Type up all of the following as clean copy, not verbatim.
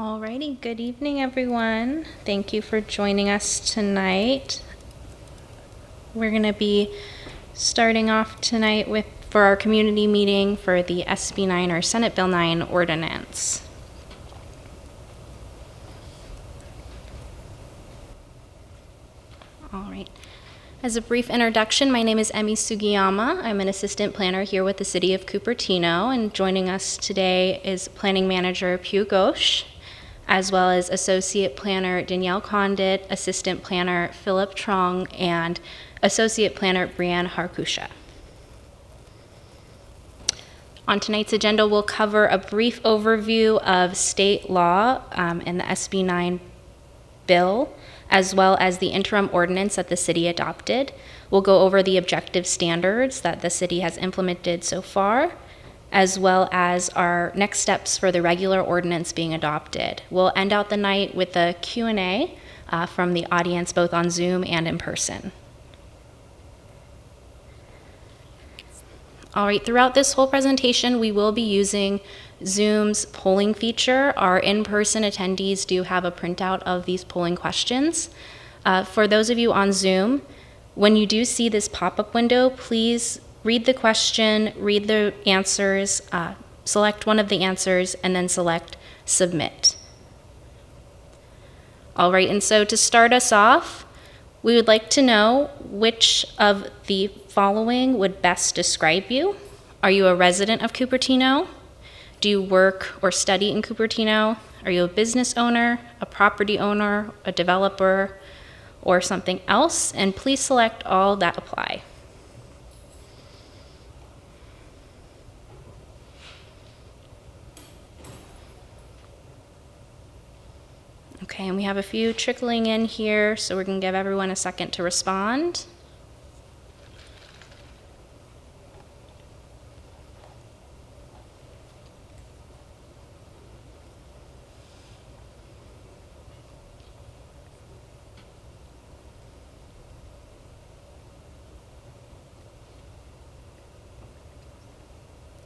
Alrighty, good evening, everyone. Thank you for joining us tonight. We're going to be starting off tonight for our community meeting for the SB 9 or Senate Bill 9 ordinance. All right. As a brief introduction, my name is Emi Sugiyama. I'm an assistant planner here with the City of Cupertino, and joining us today is Planning Manager Pugh Ghosh, as well as Associate Planner Danielle Condit, Assistant Planner Philip Trong, and Associate Planner Brianne Harkusha. On tonight's agenda, we'll cover a brief overview of state law and the SB 9 bill, as well as the interim ordinance that the city adopted. We'll go over the objective standards that the city has implemented so far, as well as our next steps for the regular ordinance being adopted. We'll end out the night with a Q&A from the audience, both on Zoom and in person. All right, throughout this whole presentation, we will be using Zoom's polling feature. Our in-person attendees do have a printout of these polling questions. For those of you on Zoom, when you do see this pop-up window, please read the question, read the answers, select one of the answers, and then select Submit. All right, and so to start us off, we would like to know which of the following would best describe you. Are you a resident of Cupertino? Do you work or study in Cupertino? Are you a business owner, a property owner, a developer, or something else? And please select all that apply. Okay, and we have a few trickling in here, so we're going to give everyone a second to respond.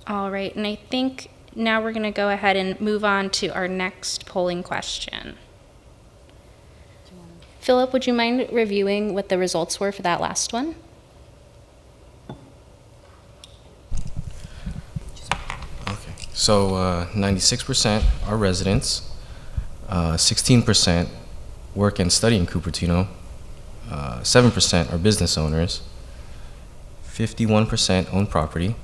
All right, and I think now we're going to go ahead and move on to our next polling question. Philip, would you mind reviewing what the results were for that last one? Okay, so 96% are residents, 16% work and study in Cupertino, 7% are business owners, 51% own property,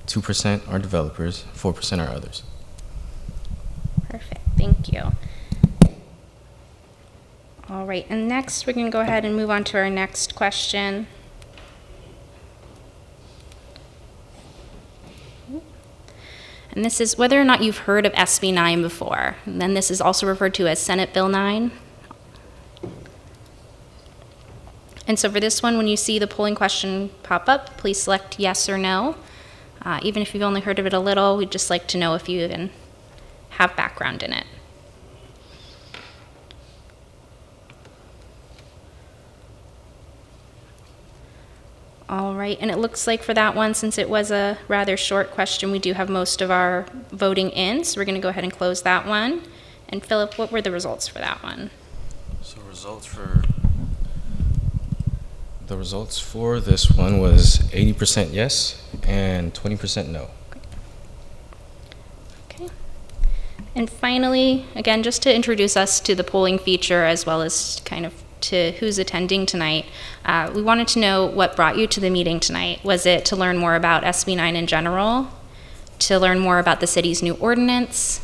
2% are developers, 4% are others. Perfect, thank you. All right, and next we're going to go ahead and move on to our next question. And this is whether or not you've heard of SB 9 before. And then this is also referred to as Senate Bill 9. And so for this one, when you see the polling question pop up, please select yes or no. Even if you've only heard of it a little, we'd just like to know if you even have background in it. All right, and it looks like for that one, since it was a rather short question, we do have most of our voting in, so we're going to go ahead and close that one. And Philip, what were the results for that one? So the results for this one was 80% yes and 20% no. Okay. And finally, again, just to introduce us to the polling feature as well as kind of to who's attending tonight, we wanted to know what brought you to the meeting tonight. Was it to learn more about SB 9 in general, to learn more about the city's new ordinance,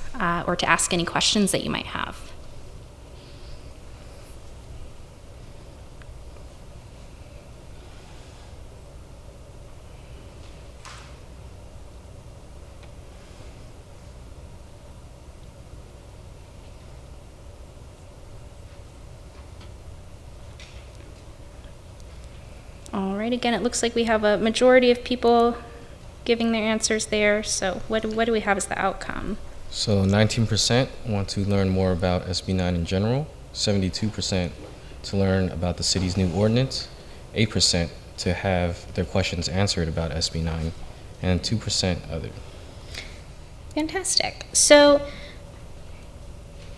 or to ask any questions that you might have? All right, again, it looks like we have a majority of people giving their answers there. So what do we have as the outcome? So 19% want to learn more about SB 9 in general, 72% to learn about the city's new ordinance, 8% to have their questions answered about SB 9, and 2% other. Fantastic. So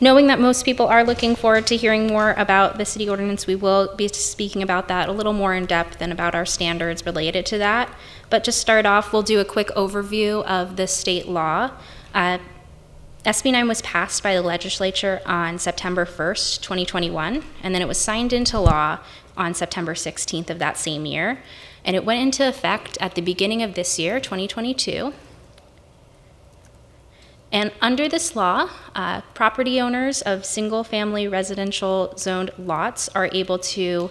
Knowing that most people are looking forward to hearing more about the city ordinance, we will be speaking about that a little more in depth and about our standards related to that. But to start off, we'll do a quick overview of the state law. SB 9 was passed by the legislature on September 1st, 2021, and then it was signed into law on September 16th of that same year. And it went into effect at the beginning of this year, 2022. And under this law, property owners of single-family residential zoned lots are able to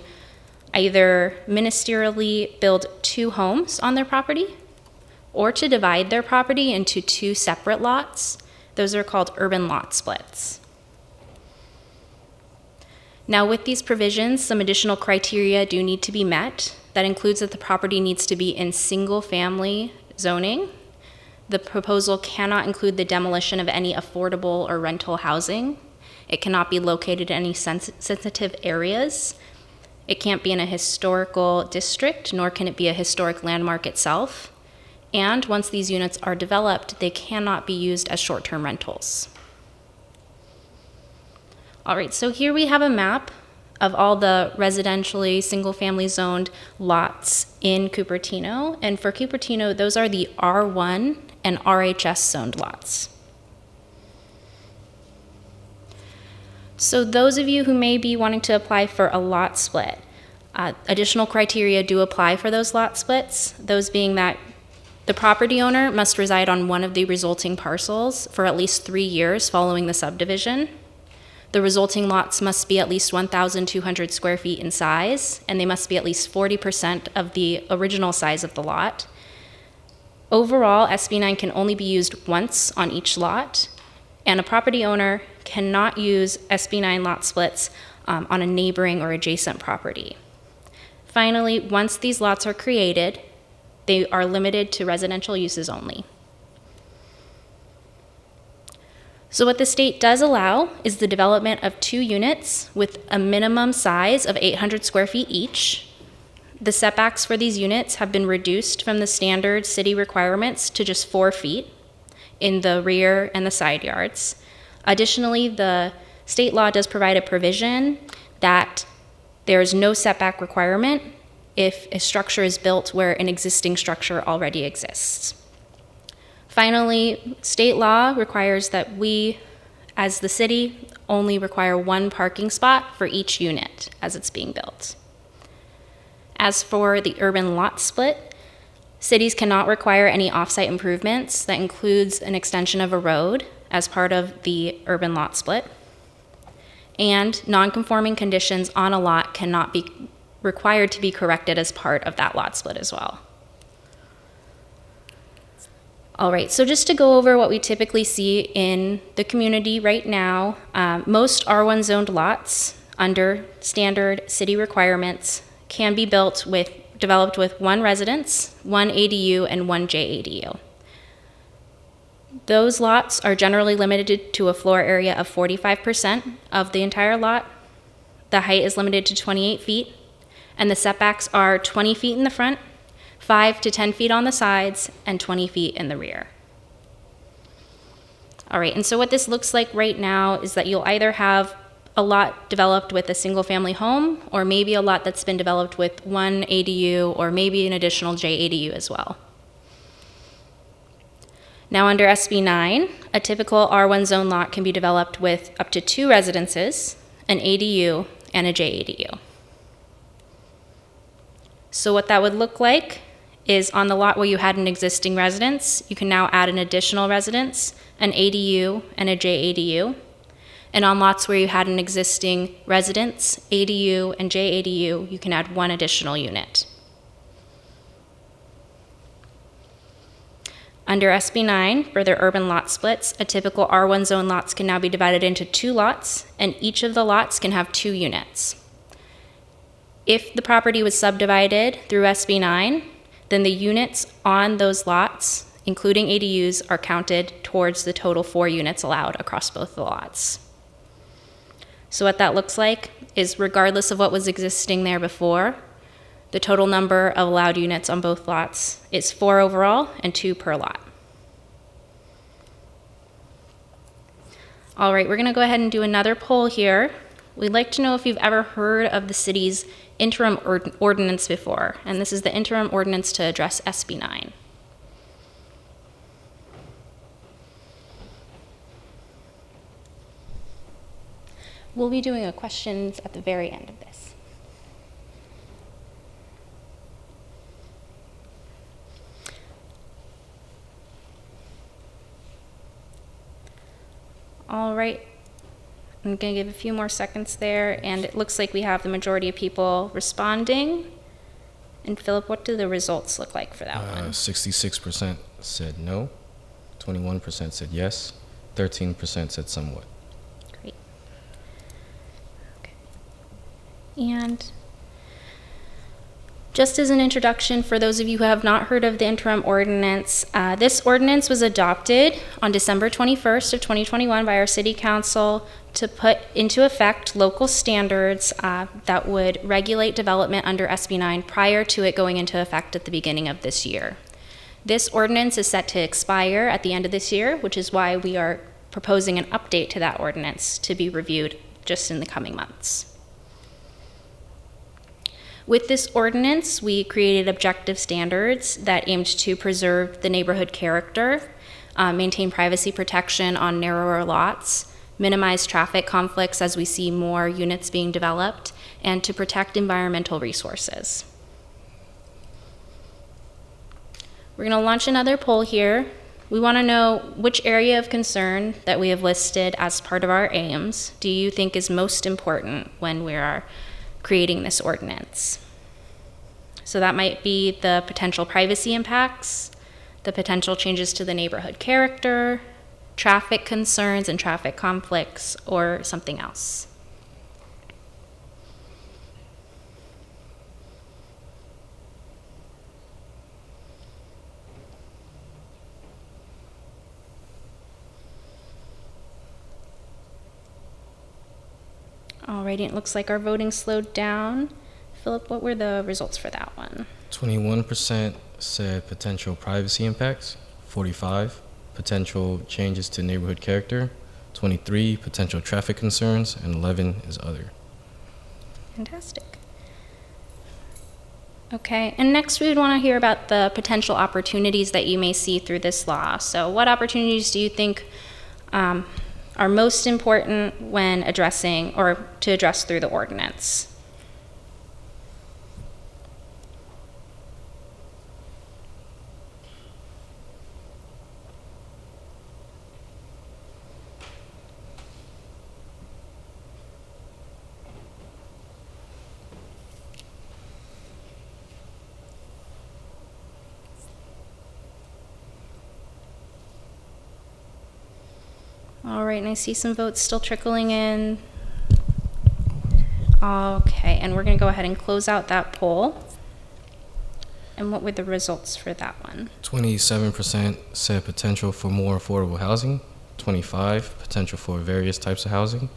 either ministerially build 2 homes on their property or to divide their property into 2 separate lots. Those are called urban lot splits. Now, with these provisions, some additional criteria do need to be met. That includes that the property needs to be in single-family zoning. The proposal cannot include the demolition of any affordable or rental housing. It cannot be located in any sensitive areas. It can't be in a historical district, nor can it be a historic landmark itself. And once these units are developed, they cannot be used as short-term rentals. All right, so here we have a map of all the residentially single-family zoned lots in Cupertino. And for Cupertino, those are the R1 and RHS zoned lots. So those of you who may be wanting to apply for a lot split, additional criteria do apply for those lot splits, those being that the property owner must reside on one of the resulting parcels for at least 3 years following the subdivision. The resulting lots must be at least 1,200 square feet in size, and they must be at least 40% of the original size of the lot. Overall, SB 9 can only be used once on each lot, and a property owner cannot use SB 9 lot splits on a neighboring or adjacent property. Finally, once these lots are created, they are limited to residential uses only. So what the state does allow is the development of 2 units with a minimum size of 800 square feet each. The setbacks for these units have been reduced from the standard city requirements to just 4 feet in the rear and the side yards. Additionally, the state law does provide a provision that there is no setback requirement if a structure is built where an existing structure already exists. Finally, state law requires that we, as the city, only require 1 parking spot for each unit as it's being built. As for the urban lot split, cities cannot require any off-site improvements. That includes an extension of a road as part of the urban lot split. And non-conforming conditions on a lot cannot be required to be corrected as part of that lot split as well. All right, so just to go over what we typically see in the community right now, most R1 zoned lots under standard city requirements can be developed with 1 residence, 1 ADU, and 1 JADU. Those lots are generally limited to a floor area of 45% of the entire lot. The height is limited to 28 feet, and the setbacks are 20 feet in the front, 5 to 10 feet on the sides, and 20 feet in the rear. All right, and so what this looks like right now is that you'll either have a lot developed with a single family home, or maybe a lot that's been developed with 1 ADU, or maybe an additional JADU as well. Now under SB 9, a typical R1 zone lot can be developed with up to 2 residences, an ADU, and a JADU. So what that would look like is on the lot where you had an existing residence, you can now add an additional residence, an ADU, and a JADU. And on lots where you had an existing residence, ADU, and JADU, you can add 1 additional unit. Under SB 9, for their urban lot splits, a typical R1 zone lots can now be divided into 2 lots, and each of the lots can have 2 units. If the property was subdivided through SB 9, then the units on those lots, including ADUs, are counted towards the total 4 units allowed across both the lots. So what that looks like is, regardless of what was existing there before, the total number of allowed units on both lots is 4 overall and 2 per lot. All right, we're going to go ahead and do another poll here. We'd like to know if you've ever heard of the city's interim ordinance before, and this is the interim ordinance to address SB 9. We'll be doing a questions at the very end of this. All right, I'm going to give a few more seconds there, and it looks like we have the majority of people responding. And Philip, what do the results look like for that one? 66% said no, 21% said yes, 13% said somewhat. Great. Okay. And just as an introduction, for those of you who have not heard of the interim ordinance, this ordinance was adopted on December 21st of 2021 by our city council to put into effect local standards that would regulate development under SB 9 prior to it going into effect at the beginning of this year. This ordinance is set to expire at the end of this year, which is why we are proposing an update to that ordinance to be reviewed just in the coming months. With this ordinance, we created objective standards that aimed to preserve the neighborhood character, maintain privacy protection on narrower lots, minimize traffic conflicts as we see more units being developed, and to protect environmental resources. We're going to launch another poll here. We want to know which area of concern that we have listed as part of our aims do you think is most important when we are creating this ordinance. So that might be the potential privacy impacts, the potential changes to the neighborhood character, traffic concerns and traffic conflicts, or something else. Alrighty, it looks like our voting slowed down. Philip, what were the results for that one? 21% said potential privacy impacts, 45 potential changes to neighborhood character, 23 potential traffic concerns, and 11 is other. Fantastic. Okay, and next we would want to hear about the potential opportunities that you may see through this law. So what opportunities do you think are most important when addressing or to address through the ordinance? All right, and I see some votes still trickling in. Okay, and we're going to go ahead and close out that poll. And what were the results for that one? 27% said potential for more affordable housing, 25 potential for various types of housing,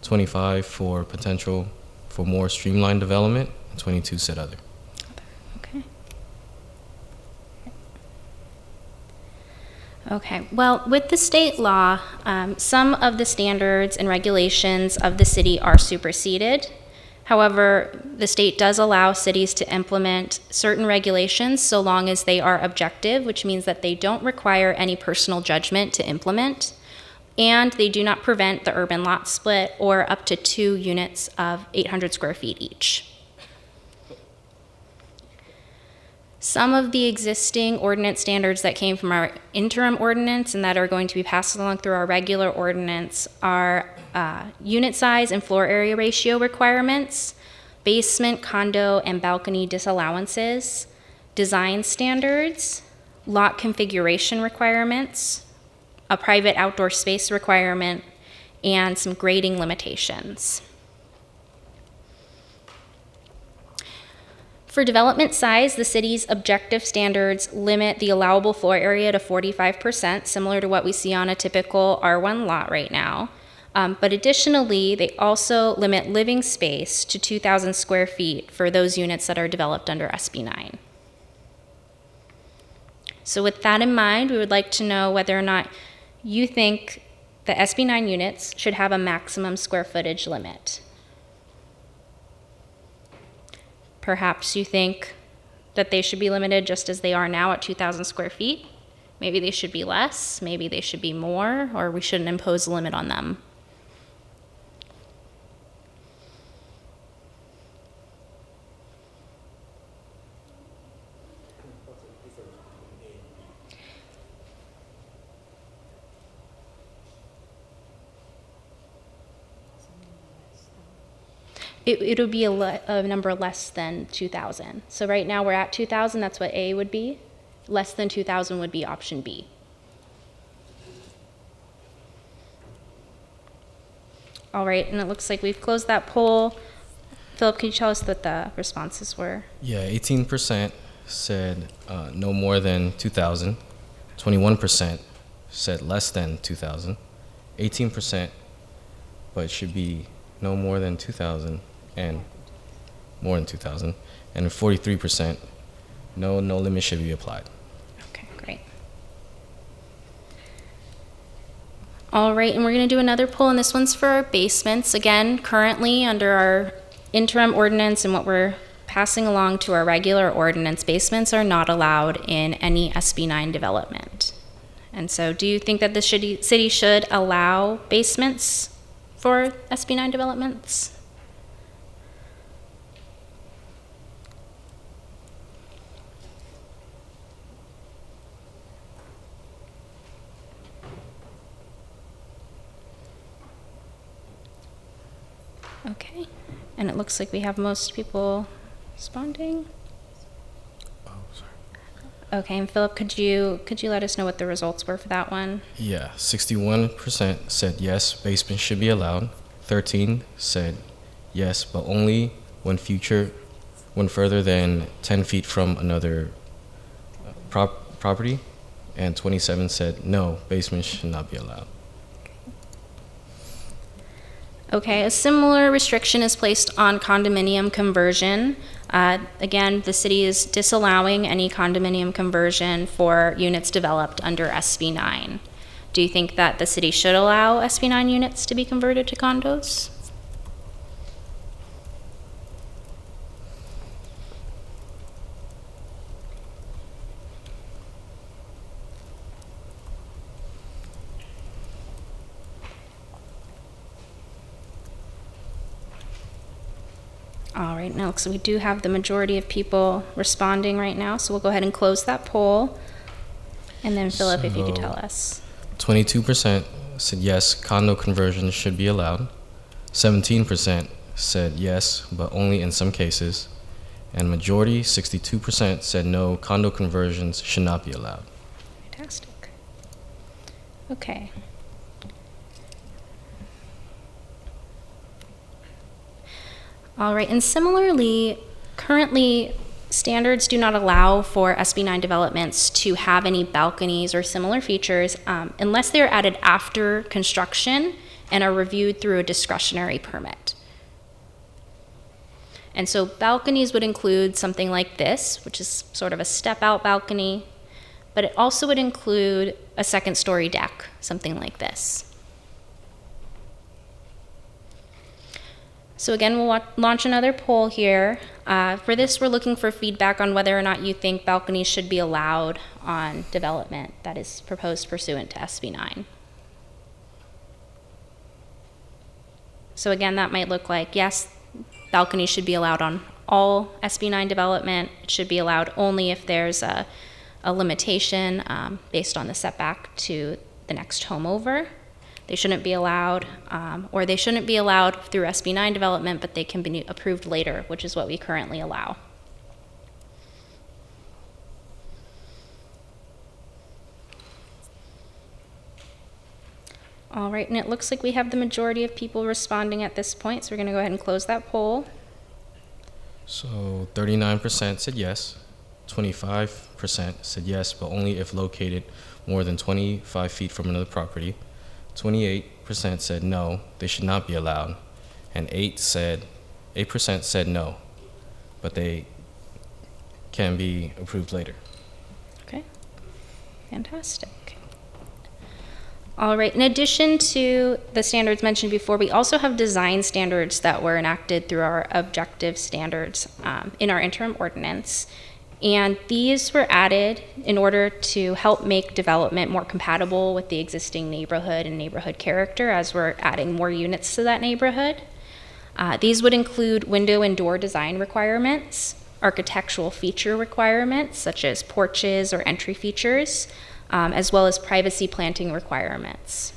25 for potential for more streamlined development, and 22 said other. Okay. Okay, well, with the state law, some of the standards and regulations of the city are superseded. However, the state does allow cities to implement certain regulations so long as they are objective, which means that they don't require any personal judgment to implement, and they do not prevent the urban lot split or up to 2 units of 800 square feet each. Some of the existing ordinance standards that came from our interim ordinance and that are going to be passed along through our regular ordinance are unit size and floor area ratio requirements, basement, condo, and balcony disallowances, design standards, lot configuration requirements, a private outdoor space requirement, and some grading limitations. For development size, the city's objective standards limit the allowable floor area to 45%, similar to what we see on a typical R1 lot right now. But additionally, they also limit living space to 2,000 square feet for those units that are developed under SB 9. So with that in mind, we would like to know whether or not you think the SB9 units should have a maximum square footage limit. Perhaps you think that they should be limited just as they are now at 2,000 square feet. Maybe they should be less, maybe they should be more, or we shouldn't impose a limit on them. It would be a number less than 2,000. So right now we're at 2,000, that's what A would be. Less than 2,000 would be option B. All right, and it looks like we've closed that poll. Philip, can you tell us what the responses were? Yeah, 18% said no more than 2,000. 21% said less than 2,000. 18%, but it should be no more than 2,000 and more than 2,000. And 43%, no limit should be applied. Okay, great. All right, and we're going to do another poll, and this one's for our basements. Again, currently under our interim ordinance and what we're passing along to our regular ordinance, basements are not allowed in any SB9 development. And so do you think that the city should allow basements for SB9 developments? Okay, and it looks like we have most people responding. Oh, sorry. Okay, and Philip, could you let us know what the results were for that one? Yeah, 61% said yes, basement should be allowed. 13 said yes, but only when further than 10 feet from another property. And 27 said no, basement should not be allowed. Okay, a similar restriction is placed on condominium conversion. Again, the city is disallowing any condominium conversion for units developed under SB9. Do you think that the city should allow SB9 units to be converted to condos? All right, now so we do have the majority of people responding right now, so we'll go ahead and close that poll. And then Philip, if you could tell us. 22% said yes, condo conversions should be allowed. 17% said yes, but only in some cases. And majority, 62%, said no, condo conversions should not be allowed. Fantastic. Okay. All right, and similarly, currently, standards do not allow for SB9 developments to have any balconies or similar features unless they're added after construction and are reviewed through a discretionary permit. And so balconies would include something like this, which is sort of a step-out balcony, but it also would include a second-story deck, something like this. So again, we'll launch another poll here. For this, we're looking for feedback on whether or not you think balconies should be allowed on development that is proposed pursuant to SB9. So again, that might look like, yes, balconies should be allowed on all SB9 development. It should be allowed only if there's a limitation based on the setback to the next home over. They shouldn't be allowed, or they shouldn't be allowed through SB9 development, but they can be approved later, which is what we currently allow. All right, and it looks like we have the majority of people responding at this point, so we're going to go ahead and close that poll. So 39% said yes, 25% said yes, but only if located more than 25 feet from another property. 28% said no, they should not be allowed, and 8% said no, but they can be approved later. Okay, fantastic. All right, in addition to the standards mentioned before, we also have design standards that were enacted through our objective standards in our interim ordinance. And these were added in order to help make development more compatible with the existing neighborhood and neighborhood character as we're adding more units to that neighborhood. These would include window and door design requirements, architectural feature requirements such as porches or entry features, as well as privacy planting requirements.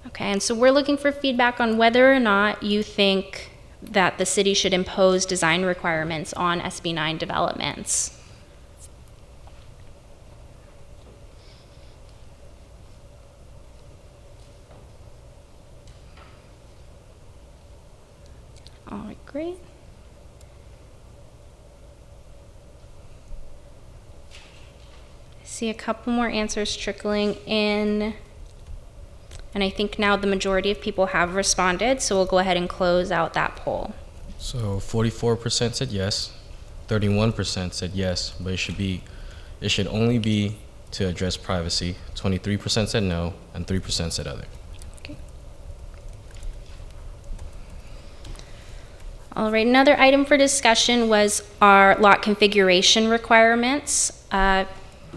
Okay, and so we're looking for feedback on whether or not you think that the city should impose design requirements on SB 9 developments. All right, great. See a couple more answers trickling in. And I think now the majority of people have responded, so we'll go ahead and close out that poll. So 44% said yes, 31% said yes, but it should only be to address privacy. 23% said no, and 3% said other. Okay. All right, another item for discussion was our lot configuration requirements.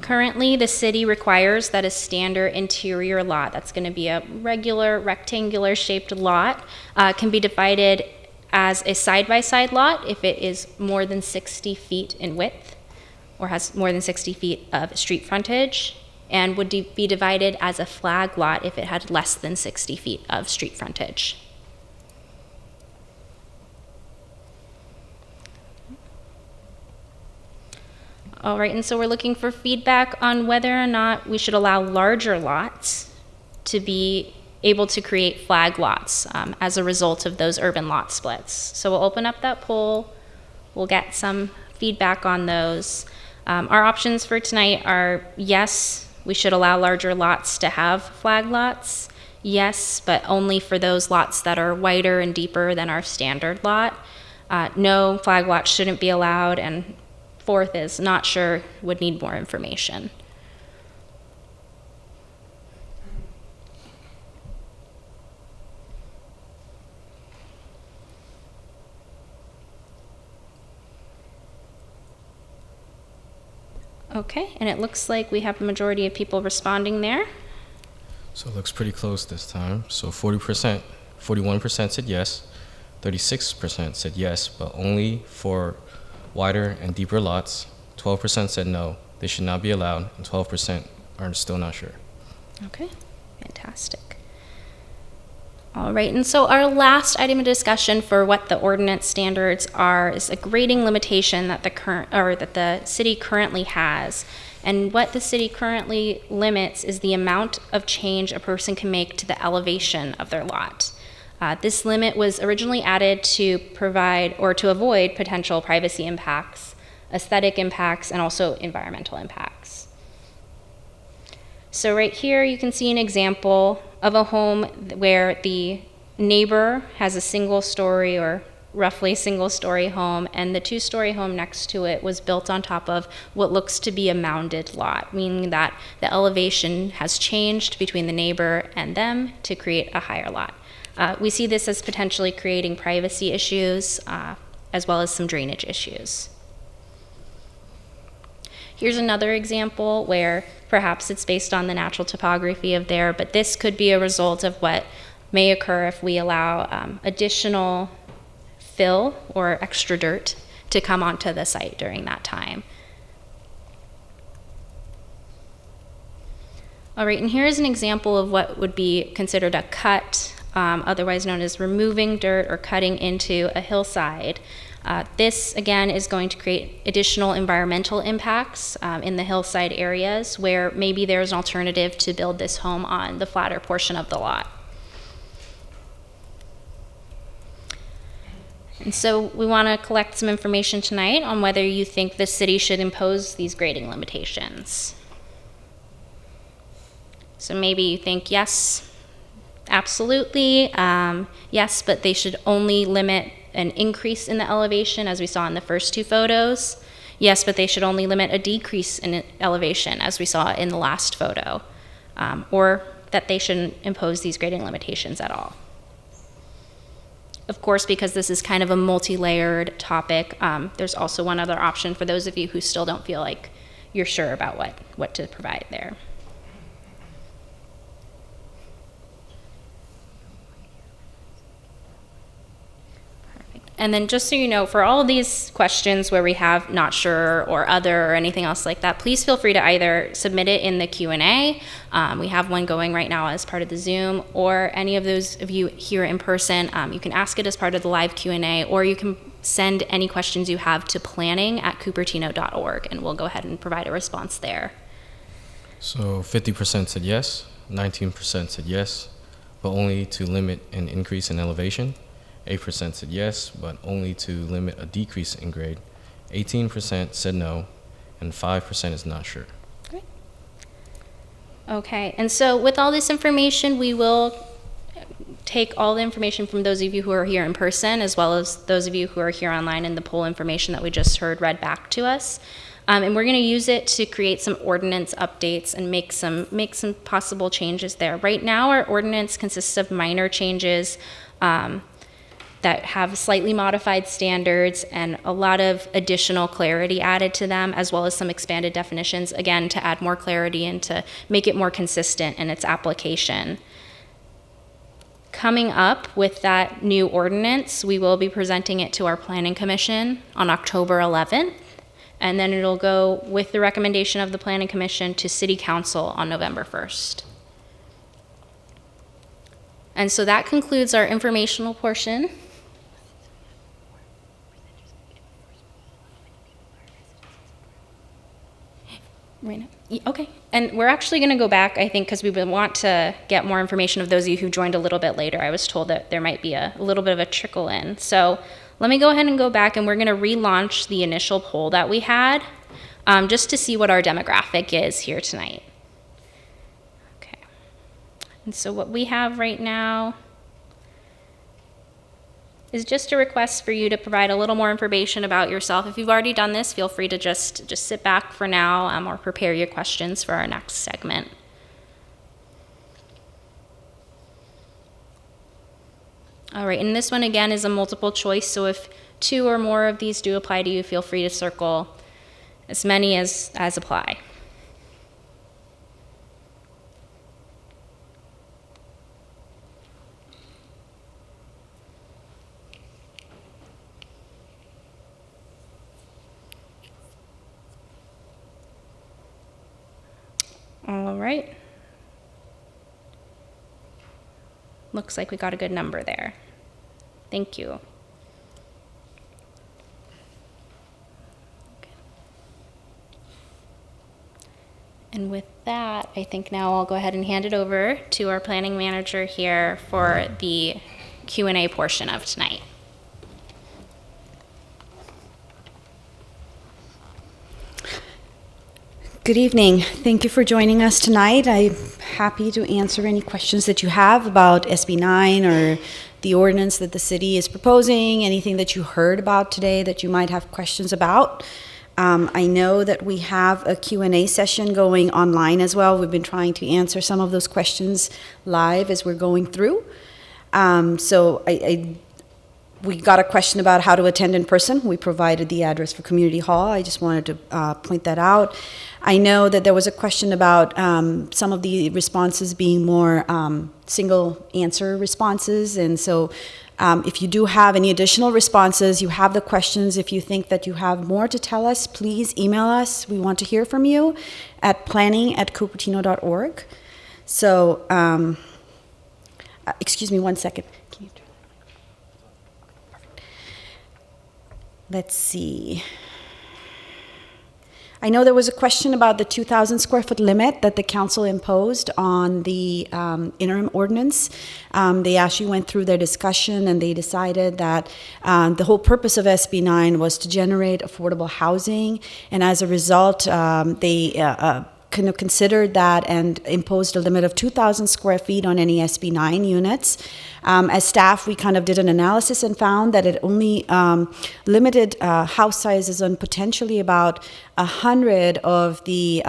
Currently, the city requires that a standard interior lot, that's going to be a regular rectangular shaped lot, can be divided as a side-by-side lot if it is more than 60 feet in width or has more than 60 feet of street frontage, and would be divided as a flag lot if it had less than 60 feet of street frontage. All right, and so we're looking for feedback on whether or not we should allow larger lots to be able to create flag lots as a result of those urban lot splits. So we'll open up that poll. We'll get some feedback on those. Our options for tonight are yes, we should allow larger lots to have flag lots. Yes, but only for those lots that are wider and deeper than our standard lot. No, flag lots shouldn't be allowed, and fourth is not sure, would need more information. Okay, and it looks like we have a majority of people responding there. So it looks pretty close this time. So 41% said yes, 36% said yes, but only for wider and deeper lots. 12% said no, they should not be allowed, and 12% are still not sure. Okay, fantastic. All right, and so our last item of discussion for what the ordinance standards are is a grading limitation that the city currently has. And what the city currently limits is the amount of change a person can make to the elevation of their lot. This limit was originally added to provide or to avoid potential privacy impacts, aesthetic impacts, and also environmental impacts. So right here you can see an example of a home where the neighbor has a single-story or roughly single-story home, and the two-story home next to it was built on top of what looks to be a mounded lot, meaning that the elevation has changed between the neighbor and them to create a higher lot. We see this as potentially creating privacy issues as well as some drainage issues. Here's another example where perhaps it's based on the natural topography of there, but this could be a result of what may occur if we allow additional fill or extra dirt to come onto the site during that time. All right, and here's an example of what would be considered a cut, otherwise known as removing dirt or cutting into a hillside. This, again, is going to create additional environmental impacts in the hillside areas where maybe there's an alternative to build this home on the flatter portion of the lot. And so we want to collect some information tonight on whether you think the city should impose these grading limitations. So maybe you think yes, absolutely, yes, but they should only limit an increase in the elevation as we saw in the first two photos. Yes, but they should only limit a decrease in elevation, as we saw in the last photo, or that they shouldn't impose these grading limitations at all. Of course, because this is kind of a multi-layered topic, there's also one other option for those of you who still don't feel like you're sure about what to provide there. And then just so you know, for all of these questions where we have not sure or other or anything else like that, please feel free to either submit it in the Q&A. We have one going right now as part of the Zoom, or any of those of you here in person, you can ask it as part of the live Q&A, or you can send any questions you have to planning@cupertino.org, and we'll go ahead and provide a response there. So 50% said yes, 19% said yes, but only to limit an increase in elevation. 8% said yes, but only to limit a decrease in grade. 18% said no, and 5% is not sure. Great. Okay, and so with all this information, we will take all the information from those of you who are here in person, as well as those of you who are here online, and the poll information that we just heard read back to us. And we're going to use it to create some ordinance updates and make some possible changes there. Right now, our ordinance consists of minor changes that have slightly modified standards and a lot of additional clarity added to them, as well as some expanded definitions, again, to add more clarity and to make it more consistent in its application. Coming up with that new ordinance, we will be presenting it to our Planning Commission on October 11th, and then it'll go with the recommendation of the Planning Commission to City Council on November 1st. And so that concludes our informational portion. Right now. Okay, and we're actually going to go back, I think, because we would want to get more information of those of you who joined a little bit later. I was told that there might be a little bit of a trickle in. So let me go ahead and go back, and we're going to relaunch the initial poll that we had, just to see what our demographic is here tonight. Okay, and so what we have right now is just a request for you to provide a little more information about yourself. If you've already done this, feel free to just sit back for now, or prepare your questions for our next segment. All right, and this one again is a multiple choice, so if 2 or more of these do apply to you, feel free to circle as many as apply. All right. Looks like we got a good number there. Thank you. Okay. And with that, I think now I'll go ahead and hand it over to our planning manager here for the Q&A portion of tonight. Good evening. Thank you for joining us tonight. I'm happy to answer any questions that you have about SB 9 or the ordinance that the city is proposing, anything that you heard about today that you might have questions about. I know that we have a Q&A session going online as well. We've been trying to answer some of those questions live as we're going through. We got a question about how to attend in person. We provided the address for Community Hall. I just wanted to point that out. I know that there was a question about some of the responses being more single answer responses. And so if you do have any additional responses, you have the questions, if you think that you have more to tell us, please email us. We want to hear from you at planning@cupertino.org. So, excuse me one second. Can you turn that on? Perfect. Let's see. I know there was a question about the 2,000 square foot limit that the council imposed on the interim ordinance. They actually went through their discussion and they decided that the whole purpose of SB 9 was to generate affordable housing, and as a result, they kind of considered that and imposed a limit of 2,000 square feet on any SB9 units. As staff, we kind of did an analysis and found that it only limited house sizes on potentially about 100 of the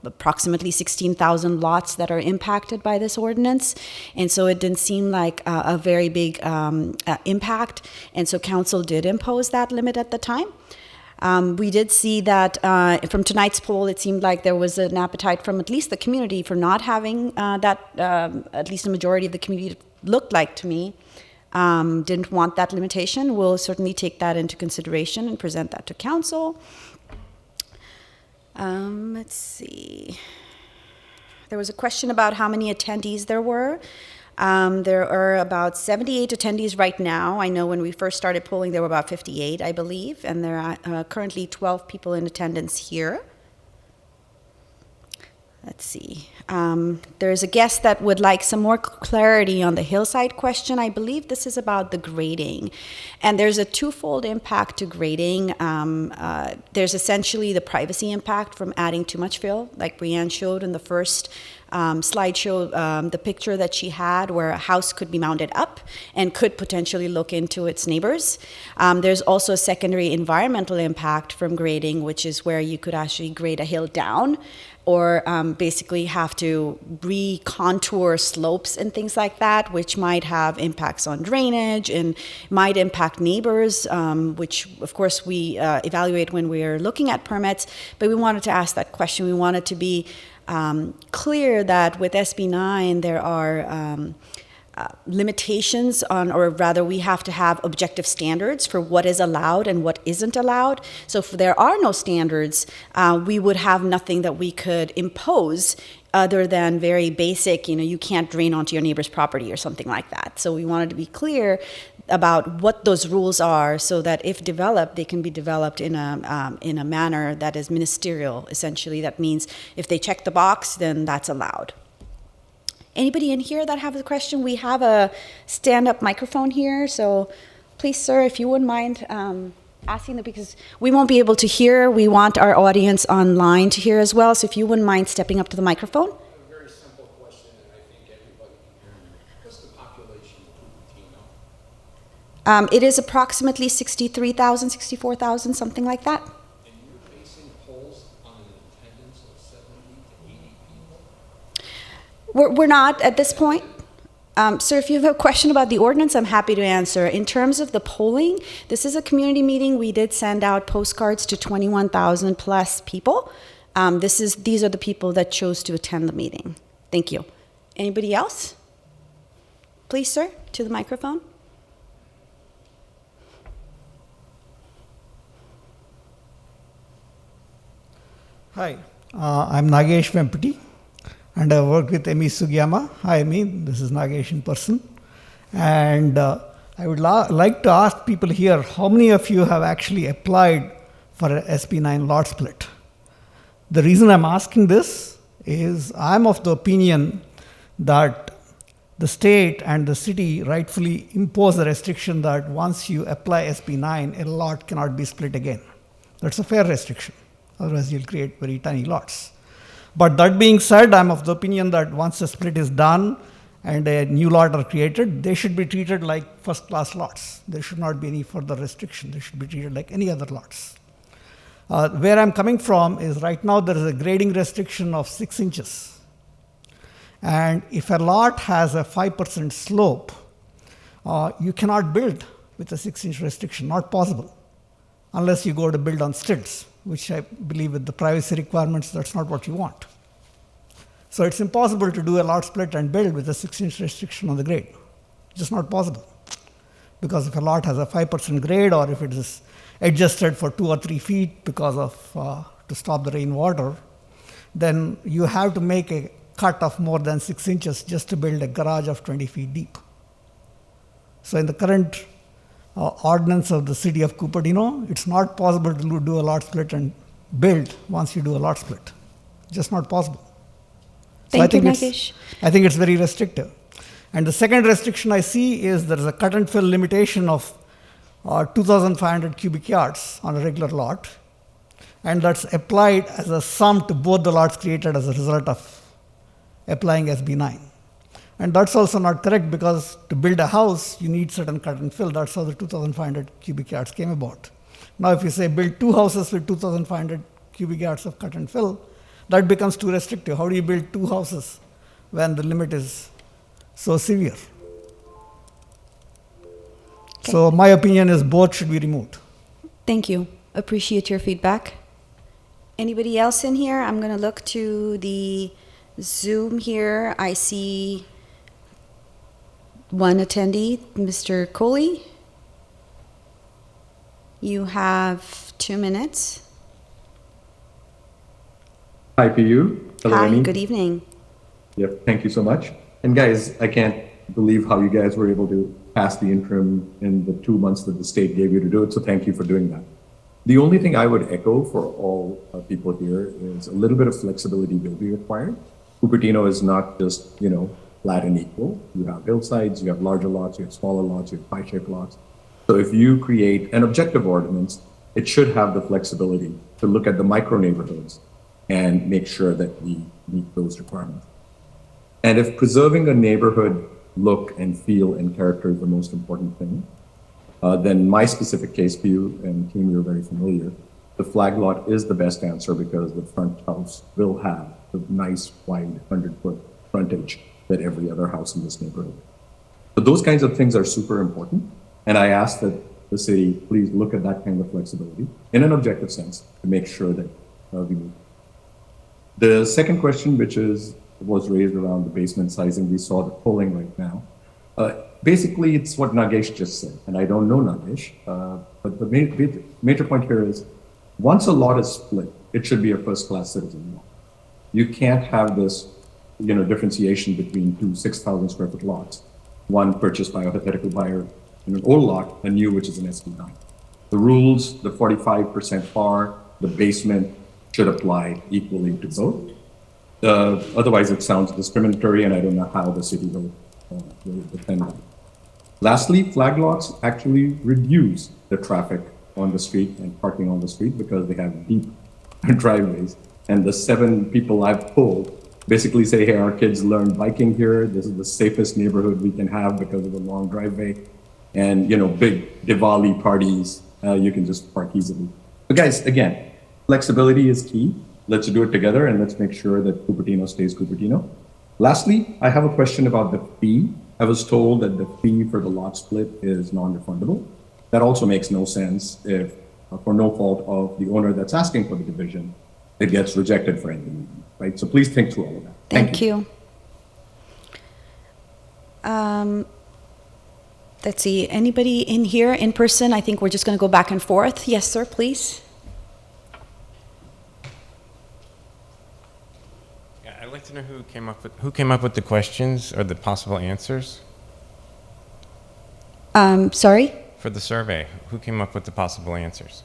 approximately 16,000 lots that are impacted by this ordinance. And so it didn't seem like a very big impact. And so council did impose that limit at the time. We did see that from tonight's poll, it seemed like there was an appetite from at least the community for not having that, at least a majority of the community looked like to me, didn't want that limitation. We'll certainly take that into consideration and present that to council. Let's see. There was a question about how many attendees there were. There are about 78 attendees right now. I know when we first started polling, there were about 58, I believe, and there are currently 12 people in attendance here. Let's see. There's a guest that would like some more clarity on the Hillside question. I believe this is about the grading. And there's a twofold impact to grading. There's essentially the privacy impact from adding too much fill, like Brianne showed in the first slideshow, the picture that she had where a house could be mounted up and could potentially look into its neighbors. There's also a secondary environmental impact from grading, which is where you could actually grade a hill down or basically have to re-contour slopes and things like that, which might have impacts on drainage and might impact neighbors, which of course we evaluate when we're looking at permits. But we wanted to ask that question. We wanted to be clear that with SB 9 there are limitations on, or rather we have to have objective standards for what is allowed and what isn't allowed. So if there are no standards, we would have nothing that we could impose other than very basic, you can't drain onto your neighbor's property or something like that. So we wanted to be clear about what those rules are so that if developed, they can be developed in a manner that is ministerial, essentially. That means if they check the box, then that's allowed. Anybody in here that have a question? We have a stand-up microphone here, so please, sir, if you wouldn't mind asking them, because we won't be able to hear. We want our audience online to hear as well, so if you wouldn't mind stepping up to the microphone. A very simple question, and I think everybody can hear me. What's the population of Cupertino? It is approximately 63,000, 64,000, something like that. And you're basing polls on an attendance of 70 to 80 people? We're not at this point. Sir, if you have a question about the ordinance, I'm happy to answer. In terms of the polling, this is a community meeting. We did send out postcards to 21,000 plus people. These are the people that chose to attend the meeting. Thank you. Anybody else? Please, sir, to the microphone. Hi, I'm Nagesh Vempati, and I work with Emi Sugiyama. Hi, Emi, this is Nagesh in person. And I would like to ask people here, how many of you have actually applied for an SB9 lot split? The reason I'm asking this is I'm of the opinion that the state and the city rightfully impose a restriction that once you apply SB9, a lot cannot be split again. That's a fair restriction. Otherwise, you'll create very tiny lots. But that being said, I'm of the opinion that once the split is done and a new lot are created, they should be treated like first-class lots. There should not be any further restriction. They should be treated like any other lots. Where I'm coming from is right now there is a grading restriction of 6 inches. And if a lot has a 5% slope, you cannot build with a 6-inch restriction, not possible, unless you go to build on stilts, which I believe with the privacy requirements, that's not what you want. So it's impossible to do a lot split and build with a 6-inch restriction on the grade. Just not possible. Because if a lot has a 5% grade, or if it is adjusted for 2 or 3 feet because of, to stop the rainwater, then you have to make a cut of more than 6 inches just to build a garage of 20 feet deep. So in the current ordinance of the city of Cupertino, it's not possible to do a lot split and build once you do a lot split. Just not possible. Thank you, Nagesh. I think it's very restrictive. And the second restriction I see is there is a cut and fill limitation of 2,500 cubic yards on a regular lot. and that's applied as a sum to both the lots created as a result of applying SB 9. And that's also not correct, because to build a house, you need certain cut and fill. That's how the 2,500 cubic yards came about. Now, if you say build 2 houses with 2,500 cubic yards of cut and fill, that becomes too restrictive. How do you build 2 houses when the limit is so severe? So my opinion is both should be removed. Thank you. Appreciate your feedback. Anybody else in here? I'm going to look to the Zoom here. I see one attendee, Mr. Coley. You have 2 minutes. Hi, PU. Hello, Hi, Amy. good evening. Yep, thank you so much. And guys, I can't believe how you guys were able to pass the interim in the 2 months that the state gave you to do it, so thank you for doing that. The only thing I would echo for all people here is a little bit of flexibility will be required. Cupertino is not just, flat and equal. You have hillsides, you have larger lots, you have smaller lots, you have pie-shaped lots. So if you create an objective ordinance, it should have the flexibility to look at the micro neighborhoods and make sure that we meet those requirements. And if preserving a neighborhood look and feel and character is the most important thing, then my specific case, PU and team, you're very familiar, the flag lot is the best answer, because the front house will have the nice wide 100-foot frontage that every other house in this neighborhood. So those kinds of things are super important. And I ask that the city please look at that kind of flexibility in an objective sense to make sure that we move. The second question, which was raised around the basement sizing, we saw the polling right now. Basically, it's what Nagesh just said, and I don't know Nagesh, but the major point here is, once a lot is split, it should be a first-class citizen lot. You can't have this, differentiation between 2 6,000 square foot lots, one purchased by a hypothetical buyer in an old lot, a new, which is an SB9. The rules, the 45% FAR, the basement should apply equally to both. Otherwise, it sounds discriminatory, and I don't know how the city will defend that. Lastly, flag lots actually reduce the traffic on the street and parking on the street, because they have deep driveways. And the 7 people I've polled basically say, hey, our kids learn biking here. This is the safest neighborhood we can have because of the long driveway. And, big Diwali parties, you can just park easily. But guys, again, flexibility is key. Let's do it together, and let's make sure that Cupertino stays Cupertino. Lastly, I have a question about the fee. I was told that the fee for the lot split is non-refundable. That also makes no sense if, for no fault of the owner that's asking for the division, it gets rejected for any reason, right? So please think through all of that. Thank you. Let's see, anybody in here in person? I think we're just going to go back and forth. Yes, sir, please. I'd like to know who came up with the questions or the possible answers Sorry? for the survey. Who came up with the possible answers?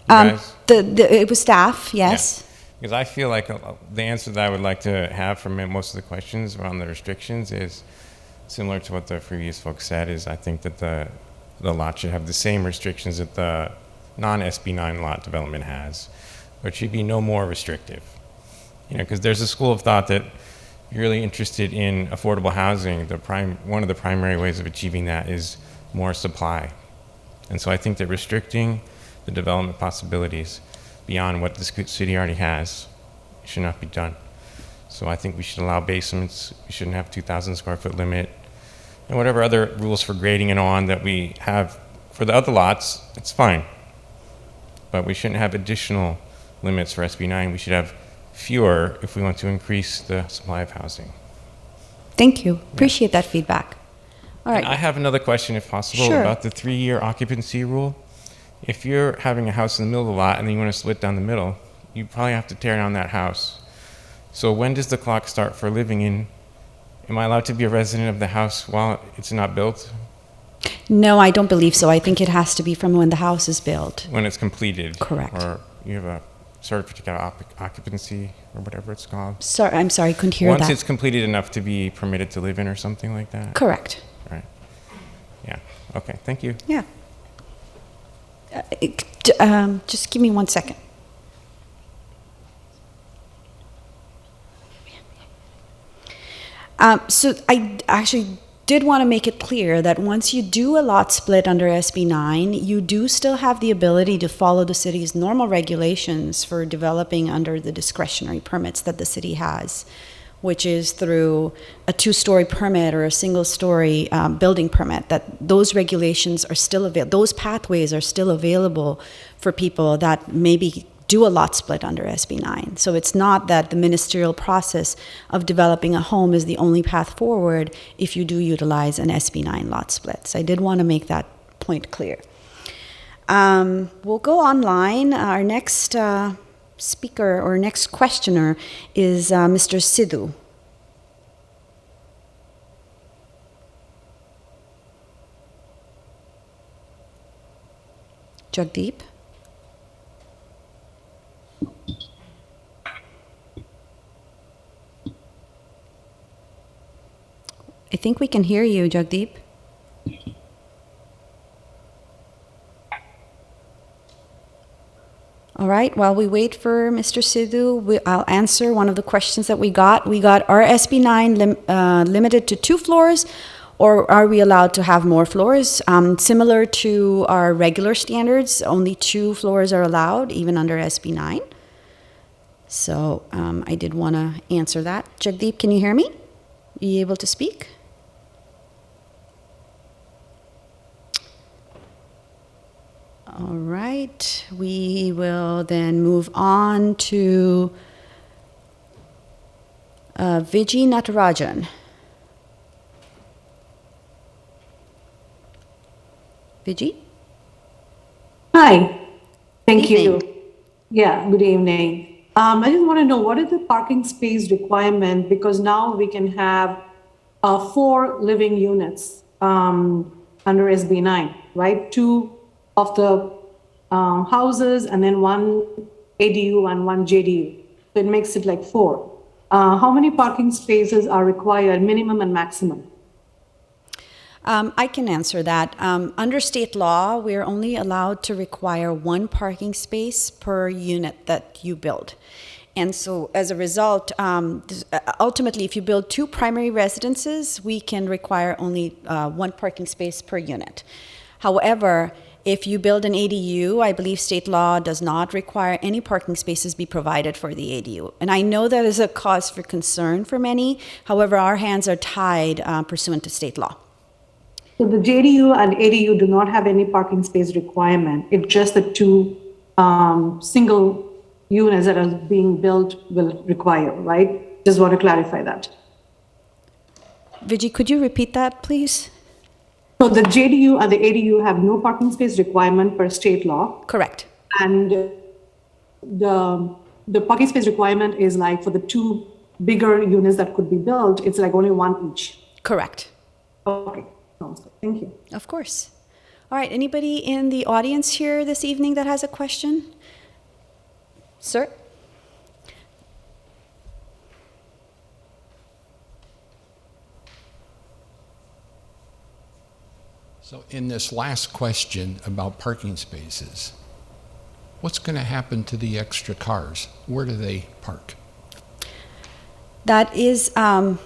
You guys? It was staff, yes. Yeah. Because I feel like the answer that I would like to have from most of the questions around the restrictions is similar to what the previous folks said. Is I think that the lot should have the same restrictions that the non-SB9 lot development has, but should be no more restrictive. Because there's a school of thought that you're really interested in affordable housing. One of the primary ways of achieving that is more supply. And so I think that restricting the development possibilities beyond what the city already has should not be done. So I think we should allow basements. We shouldn't have 2,000 square foot limit. And whatever other rules for grading and on that we have for the other lots, it's fine. But we shouldn't have additional limits for SB9. We should have fewer if we want to increase the supply of housing. Thank you. Appreciate that feedback. All right. And I have another question, if possible, Sure. about the 3-year occupancy rule. If you're having a house in the middle of the lot and then you want to split down the middle, you probably have to tear down that house. So when does the clock start for living in? Am I allowed to be a resident of the house while it's not built? No, I don't believe so. I think it has to be from when the house is built. When it's completed? Correct. Or you have a certificate of occupancy or whatever it's called? Sorry, I'm sorry, couldn't hear Once that. it's completed enough to be permitted to live in or something like that? Correct. Right. Yeah. Okay, thank you. Yeah. Just give me 1 second. So I actually did want to make it clear that once you do a lot split under SB 9, you do still have the ability to follow the city's normal regulations for developing under the discretionary permits that the city has, which is through a 2-story permit or a single-story building permit. That those regulations are still available. Those pathways are still available for people that maybe do a lot split under SB 9. So it's not that the ministerial process of developing a home is the only path forward if you do utilize an SB 9 lot split. So I did want to make that point clear. We'll go online. Our next speaker or next questioner is Mr. Sidhu. Jagdeep? I think we can hear you, Jagdeep. All right, while we wait for Mr. Sidhu, I'll answer one of the questions that we got. We got, are SB 9 limited to 2 floors, or are we allowed to have more floors? Similar to our regular standards, only 2 floors are allowed, even under SB 9. So I did want to answer that. Jagdeep, can you hear me? Are you able to speak? All right, we will then move on to Vijay Natarajan. Vijay? Hi, thank Good you. evening. Yeah, good evening. I just want to know, what is the parking space requirement? Because now we can have 4 living units under SB 9, right? 2 of the houses and then 1 ADU and 1 JDU. So it makes it like 4. How many parking spaces are required, minimum and maximum? I can answer that. Under state law, we're only allowed to require 1 parking space per unit that you build. And so as a result, ultimately, if you build 2 primary residences, we can require only 1 parking space per unit. However, if you build an ADU, I believe state law does not require any parking spaces be provided for the ADU. And I know that is a cause for concern for many. However, our hands are tied pursuant to state law. So the JDU and ADU do not have any parking space requirement. It's just the 2 single units that are being built will require, right? Just want to clarify that. Vijay, could you repeat that, please? So the JDU and the ADU have no parking space requirement per state law. Correct. And the parking space requirement is like for the 2 bigger units that could be built, it's like only 1 each. Correct. Okay, sounds good. Thank you. Of course. All right, anybody in the audience here this evening that has a question? Sir? So in this last question about parking spaces, what's going to happen to the extra cars? Where do they park? That is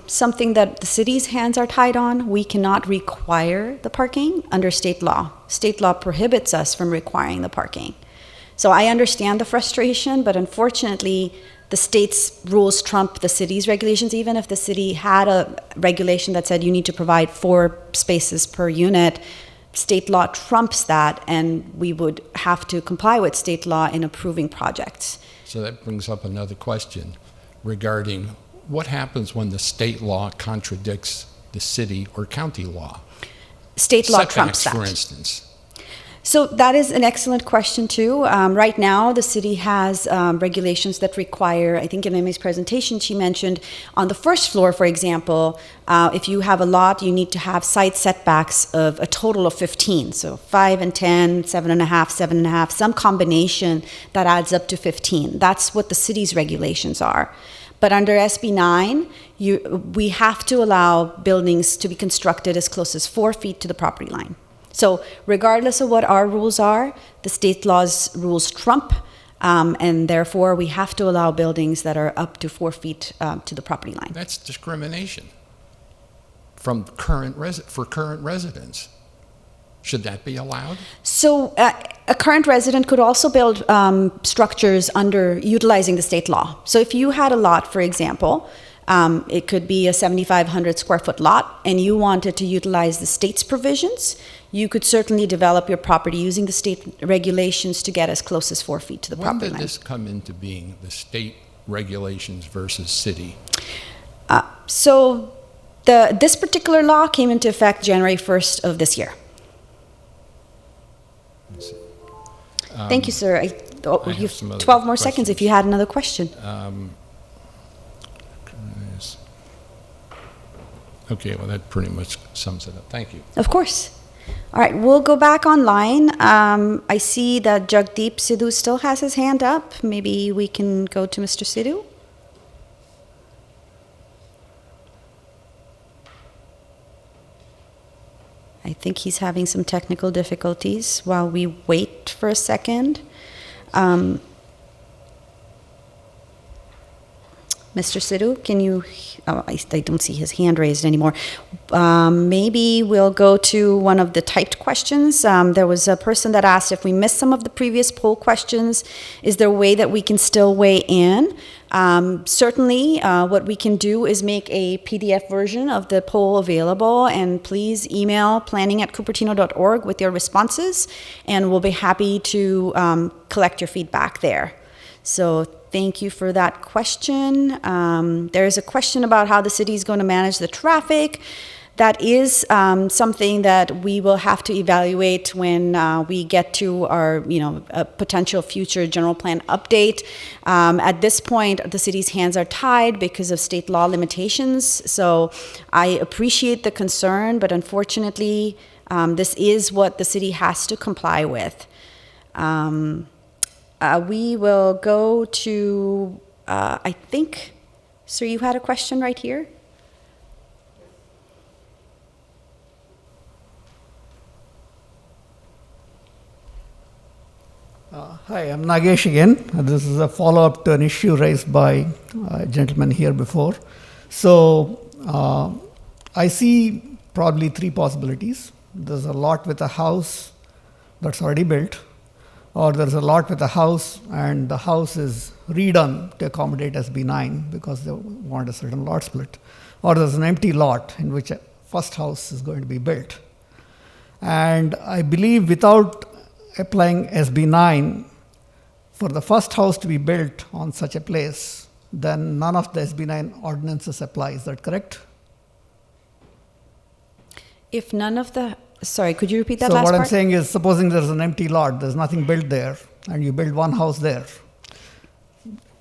something that the city's hands are tied on. We cannot require the parking under state law. State law prohibits us from requiring the parking. So I understand the frustration, but unfortunately, the state's rules trump the city's regulations. Even if the city had a regulation that said you need to provide 4 spaces per unit, state law trumps that, and we would have to comply with state law in approving projects. So that brings up another question regarding what happens when the state law contradicts the city or county law? State law trumps Setbacks, that. for instance. So that is an excellent question too. Right now, the city has regulations that require, I think in Emi's presentation, she mentioned on the first floor, for example, if you have a lot, you need to have side setbacks of a total of 15. So 5 and 10, 7.5, 7.5, some combination that adds up to 15. That's what the city's regulations are. But under SB 9, we have to allow buildings to be constructed as close as 4 feet to the property line. So regardless of what our rules are, the state law's rules trump, and therefore we have to allow buildings that are up to 4 feet to the property line. That's discrimination. from for current residents. Should that be allowed? So a current resident could also build structures under utilizing the state law. So if you had a lot, for example, it could be a 7,500 square foot lot, and you wanted to utilize the state's provisions, you could certainly develop your property using the state regulations to get as close as 4 feet to the When property did line. this come into being, the state regulations versus city? So this particular law came into effect January 1st of this year. Thank you, sir. I have You've some other 12 more seconds if questions. you had another question. Okay, well, that pretty much sums it up. Thank you. Of course. All right, we'll go back online. I see that Jagdeep Sidhu still has his hand up. Maybe we can go to Mr. Sidhu. I think he's having some technical difficulties while we wait for a second. Mr. Sidhu, can you, I don't see his hand raised anymore. Maybe we'll go to one of the typed questions. There was a person that asked if we missed some of the previous poll questions, is there a way that we can still weigh in? Certainly, what we can do is make a PDF version of the poll available, and please email planning@cupertino.org with your responses, and we'll be happy to collect your feedback there. So thank you for that question. There's a question about how the city is going to manage the traffic. That is something that we will have to evaluate when we get to our, a potential future general plan update. At this point, the city's hands are tied because of state law limitations. So I appreciate the concern, but unfortunately, this is what the city has to comply with. We will go to, I think, sir, you had a question right here? Hi, I'm Nagesh again. This is a follow-up to an issue raised by a gentleman here before. So I see probably three possibilities. There's a lot with a house that's already built, or there's a lot with a house and the house is redone to accommodate SB9 because they want a certain lot split, or there's an empty lot in which a first house is going to be built. And I believe without applying SB9 for the first house to be built on such a place, then none of the SB9 ordinances apply. Is that correct? If none of the, sorry, could you repeat that so last what part? I'm saying is, supposing there's an empty lot, there's nothing built there, and you build one house there,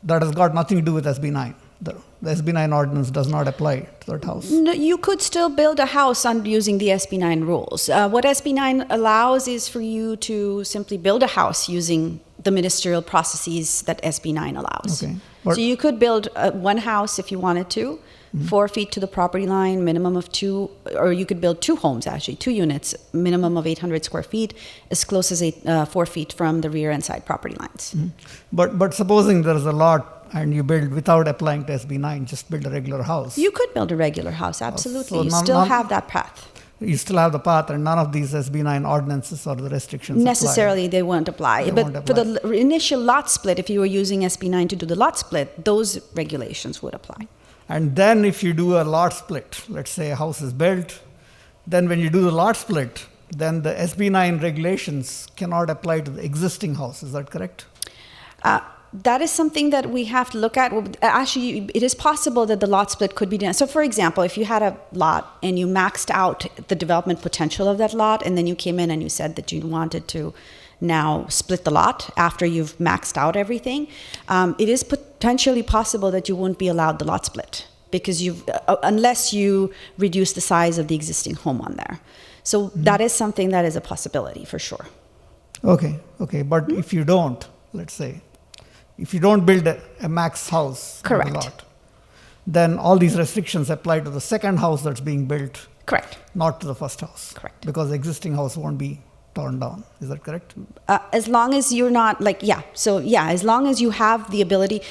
that has got nothing to do with SB9. The SB9 ordinance does not apply to that house. No, you could still build a house using the SB9 rules. What SB9 allows is for you to simply build a house using the ministerial processes that SB9 allows. Okay. So you could build one house if you wanted to, 4 feet to the property line, minimum of 2, or you could build 2 homes actually, 2 units, minimum of 800 square feet, as close as 4 feet from the rear and side property lines. But supposing there's a lot and you build without applying to SB9, just build a regular house. You could build a regular house, absolutely. So you still have that path. You still have the path, and none of these SB9 ordinances or the restrictions Necessarily, they won't apply. They but won't for the initial lot split, if you were using SB9 to do the lot split, those regulations would apply. And then if you do a lot split, let's say a house is built, then when you do the lot split, then the SB9 regulations cannot apply to the existing house. Is that correct? That is something that we have to look at. Actually, it is possible that the lot split could be done. So for example, if you had a lot and you maxed out the development potential of that lot, and then you came in and you said that you wanted to now split the lot after you've maxed out everything, it is potentially possible that you wouldn't be allowed the lot split because unless you reduce the size of the existing home on there. So that is something that is a possibility for sure. Okay. But if you don't, let's say, if you don't build a max house on Correct. the lot, then all these restrictions apply to the second house that's being built. Correct. Not to the first house. Correct. Because the existing house won't be torn down. Is that correct? As long as you're not as long as you have the ability.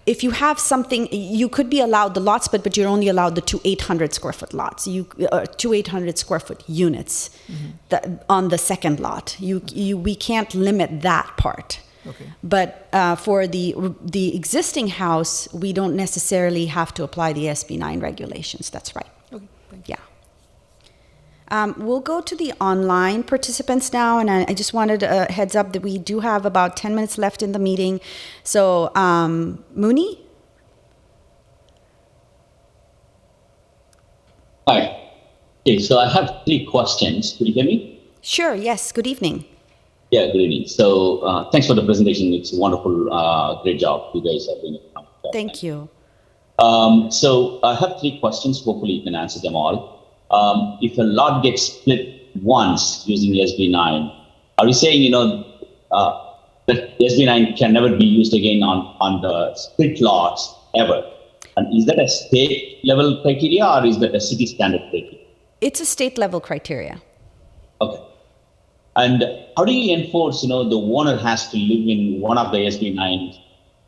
if you have something, you could be allowed the lot split, but you're only allowed the two 800 square foot lots. Two 800 square foot units that, on the second lot. We can't limit that part. Okay. But for the existing house, we don't necessarily have to apply the SB 9 regulations. That's right. Okay, thank you. Yeah. We'll go to the online participants now, and I just wanted a heads up that we do have about 10 minutes left in the meeting. So, Mooney? Hi. Okay, so I have 3 questions. Could you hear me? Sure, yes. Good evening. Yeah, good evening. So thanks for the presentation. It's wonderful. Great job. You guys are doing it. Thank you. So I have 3 questions. Hopefully you can answer them all. If a lot gets split once using SB 9, are you saying, that SB 9 can never be used again on the split lots ever? And is that a state level criteria or is that a city standard criteria? It's a state level criteria. Okay. And how do you enforce, the owner has to live in one of the SB 9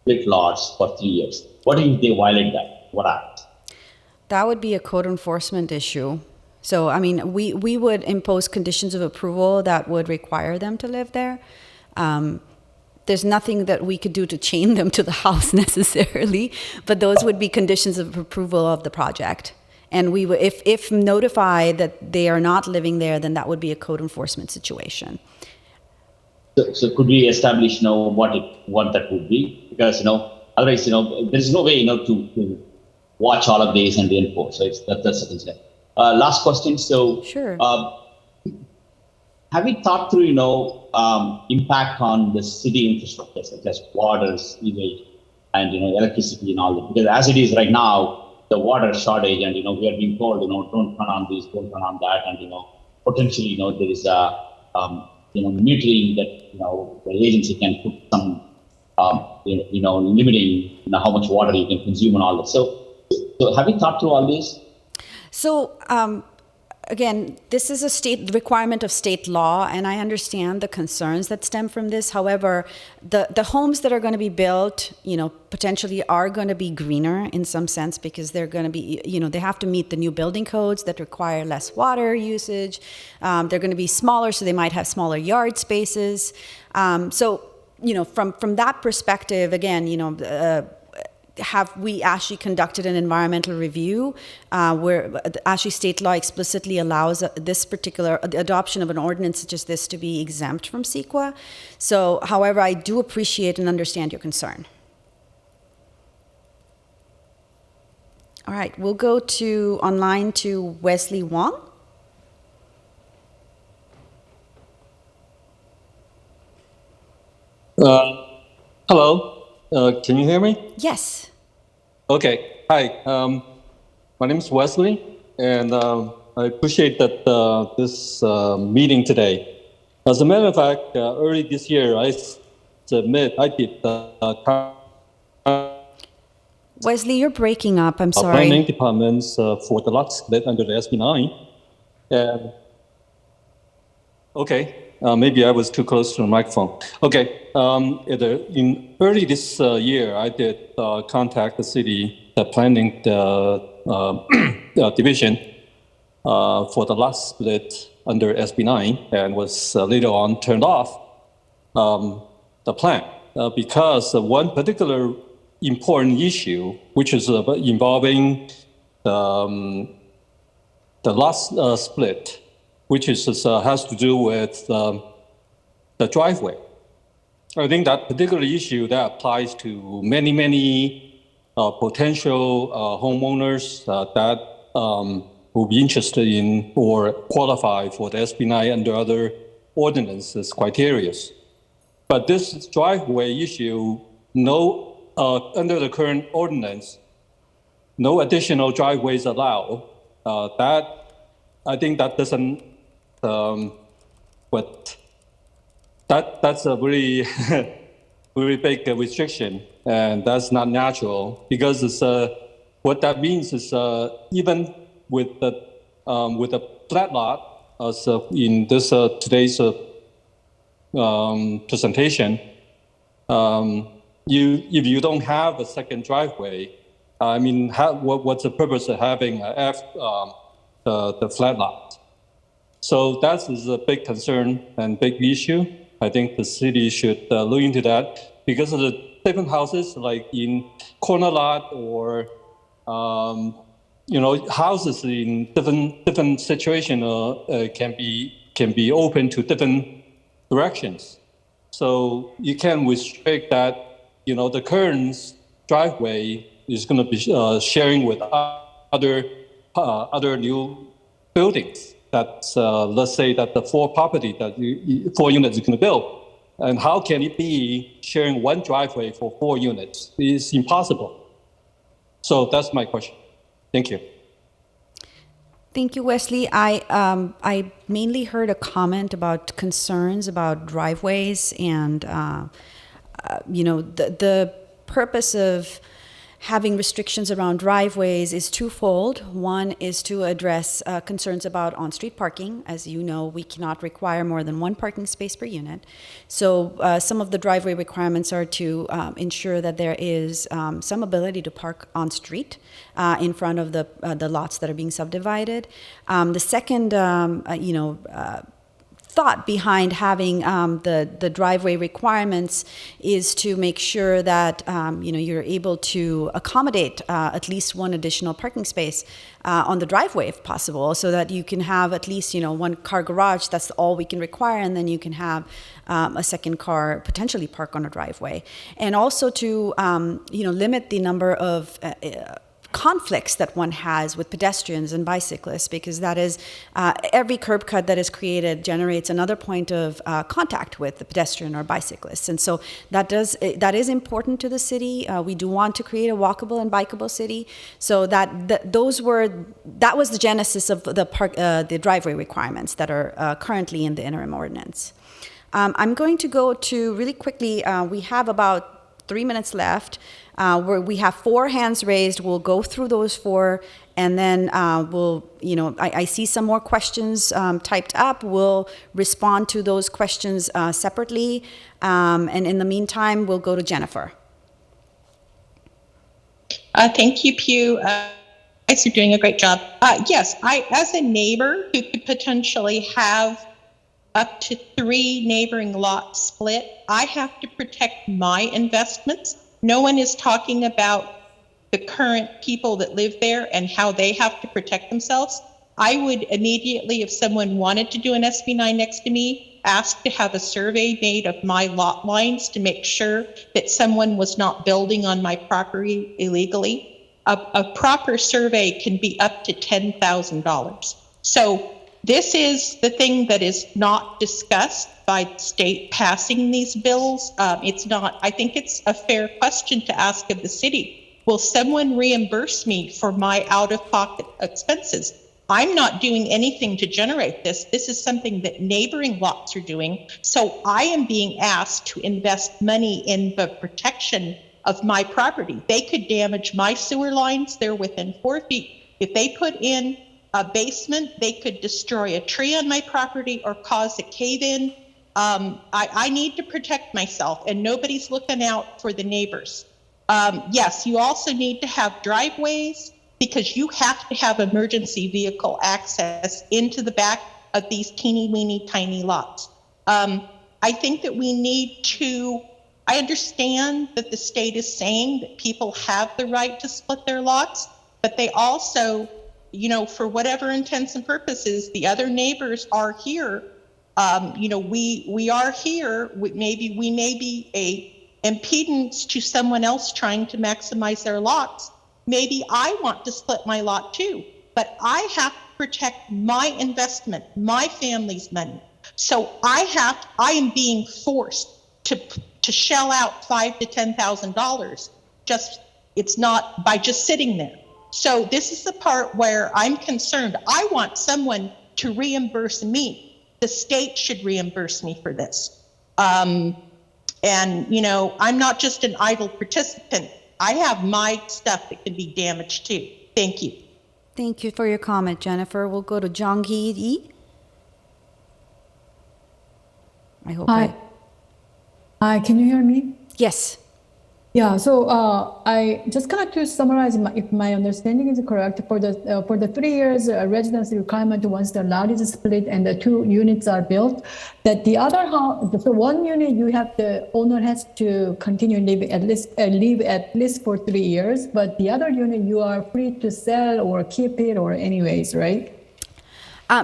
split lots for 3 years? What if they violate that? What happens? That would be a code enforcement issue. So, I mean, we would impose conditions of approval that would require them to live there. There's nothing that we could do to chain them to the house necessarily, but those would be conditions of approval of the project. And we would, if notified that they are not living there, then that would be a code enforcement situation. So could we establish, what that would be? Because, otherwise, there is no way, to watch all of these and enforce. So that's the second step. Last question. So, Sure. Have you thought through, impact on the city infrastructure, such as water, sewage, and, electricity and all that? Because as it is right now, the water shortage, and, we are being told, don't turn on this, don't turn on that, and, potentially, there is a, metering that, the agency can put some, limiting, how much water you can consume and all that. So have you thought through all this? So, again, this is a state requirement of state law, and I understand the concerns that stem from this. However, the homes that are going to be built, potentially are going to be greener in some sense because they're going to be, they have to meet the new building codes that require less water usage. They're going to be smaller, so they might have smaller yard spaces. So, from that perspective, again, have we actually conducted an environmental review where actually state law explicitly allows this particular adoption of an ordinance such as this to be exempt from CEQA. So, however, I do appreciate and understand your concern. All right, we'll go online to Wesley Wong. Hello. Can you hear me? Yes. Okay. Hi. My name is Wesley, and I appreciate that this meeting today. As a matter of fact, early this year, I did Wesley, you're breaking up. I'm sorry. planning departments for the lot split under the SB 9. And okay. Maybe I was too close to the microphone. Okay. In early this year, I did contact the city, the planning division for the lot split under SB 9, and was later on turned off the plan because one particular important issue, which is involving the lot split, which has to do with the driveway. I think that particular issue that applies to many potential homeowners that will be interested in or qualify for the SB 9 under other ordinances criteria. But this driveway issue, under the current ordinance, no additional driveways allowed. I think that doesn't. But that's a really, really big restriction, and that's not natural because it's what that means is even with the flat lot, as in this today's presentation, if you don't have a second driveway, I mean, what's the purpose of having the flat lot? So that is a big concern and big issue. I think the city should look into that because of the different houses, like in corner lot or houses in different situation can be open to different directions. So you can restrict that. The current driveway is going to be sharing with other new buildings. That's let's say that the four units you're going to build. And how can it be sharing one driveway for 4 units? It's impossible. So that's my question. Thank you. Thank you, Wesley. I mainly heard a comment about concerns about driveways and, the purpose of having restrictions around driveways is twofold. One is to address concerns about on-street parking. As you know, we cannot require more than 1 parking space per unit. So some of the driveway requirements are to ensure that there is some ability to park on-street in front of the lots that are being subdivided. The second, thought behind having the driveway requirements is to make sure that you're able to accommodate at least 1 additional parking space on the driveway if possible, so that you can have at least 1 car garage. That's all we can require, and then you can have a second car potentially park on a driveway, and also to limit the number of conflicts that one has with pedestrians and bicyclists, because that is every curb cut that is created generates another point of contact with the pedestrian or bicyclist, and so that is important to the city. We do want to create a walkable and bikeable city, so that was the genesis of the driveway requirements that are currently in the interim ordinance. I'm going to go to really quickly. We have about 3 minutes left. Where we have 4 hands raised. We'll go through those 4, and then I see some more questions typed up. We'll respond to those questions separately, and in the meantime, we'll go to Jennifer. Thank you, Pew. Guys are doing a great job. Yes, I, as a neighbor who could potentially have up to 3 neighboring lots split, I have to protect my investments. No one is talking about the current people that live there and how they have to protect themselves. I would immediately, if someone wanted to do an SB9 next to me, ask to have a survey made of my lot lines to make sure that someone was not building on my property illegally. A proper survey can be up to $10,000. So this is the thing that is not discussed by state passing these bills. It's not, I think it's a fair question to ask of the city. Will someone reimburse me for my out-of-pocket expenses? I'm not doing anything to generate this. This is something that neighboring lots are doing. So I am being asked to invest money in the protection of my property. They could damage my sewer lines. They're within 4 feet. If they put in a basement, they could destroy a tree on my property or cause a cave-in. I need to protect myself, and nobody's looking out for the neighbors. Yes, you also need to have driveways, because you have to have emergency vehicle access into the back of these teeny-weeny tiny lots. I think that we need to, I understand that the state is saying that people have the right to split their lots, but they also, for whatever intents and purposes, the other neighbors are here. We are here. We may be a impedance to someone else trying to maximize their lots. Maybe I want to split my lot too, but I have to protect my investment, my family's money. So I am being forced to shell out $5,000 to $10,000. It's not by just sitting there. So this is the part where I'm concerned. I want someone to reimburse me. The state should reimburse me for this. I'm not just an idle participant. I have my stuff that can be damaged too. Thank you. Thank you for your comment, Jennifer. We'll go to Jong-hee Lee. I hope. Hi. Hi, can you hear me? Yes. Yeah, so I just kind of to summarize, if my understanding is correct, for the 3 years residency requirement, once the lot is split and the 2 units are built, that the other house, so 1 unit you have the owner has to continue live at least for 3 years, but the other unit you are free to sell or keep it or anyways, right?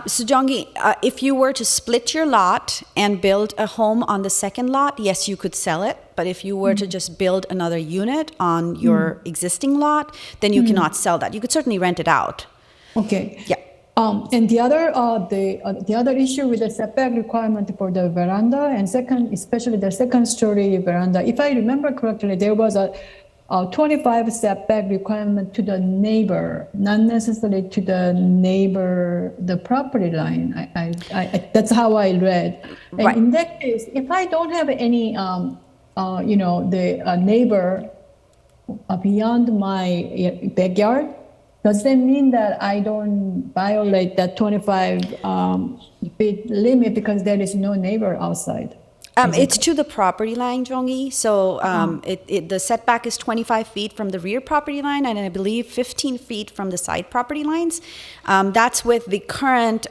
So Jongi, if you were to split your lot and build a home on the second lot, yes, you could sell it. But if you were to just build another unit on your existing lot, then you cannot sell that. You could certainly rent it out. Okay. Yeah. And the other issue with the setback requirement for the veranda and especially the second story veranda, if I remember correctly, there was a 25 setback requirement to the neighbor, not necessarily to the neighbor, the property line. I that's how I read. And Right. in that case, if I don't have any, the neighbor beyond my backyard, does that mean that I don't violate that 25 feet limit because there is no neighbor outside? It's to the property line, Jongi. So the setback is 25 feet from the rear property line, and I believe 15 feet from the side property lines. That's with the current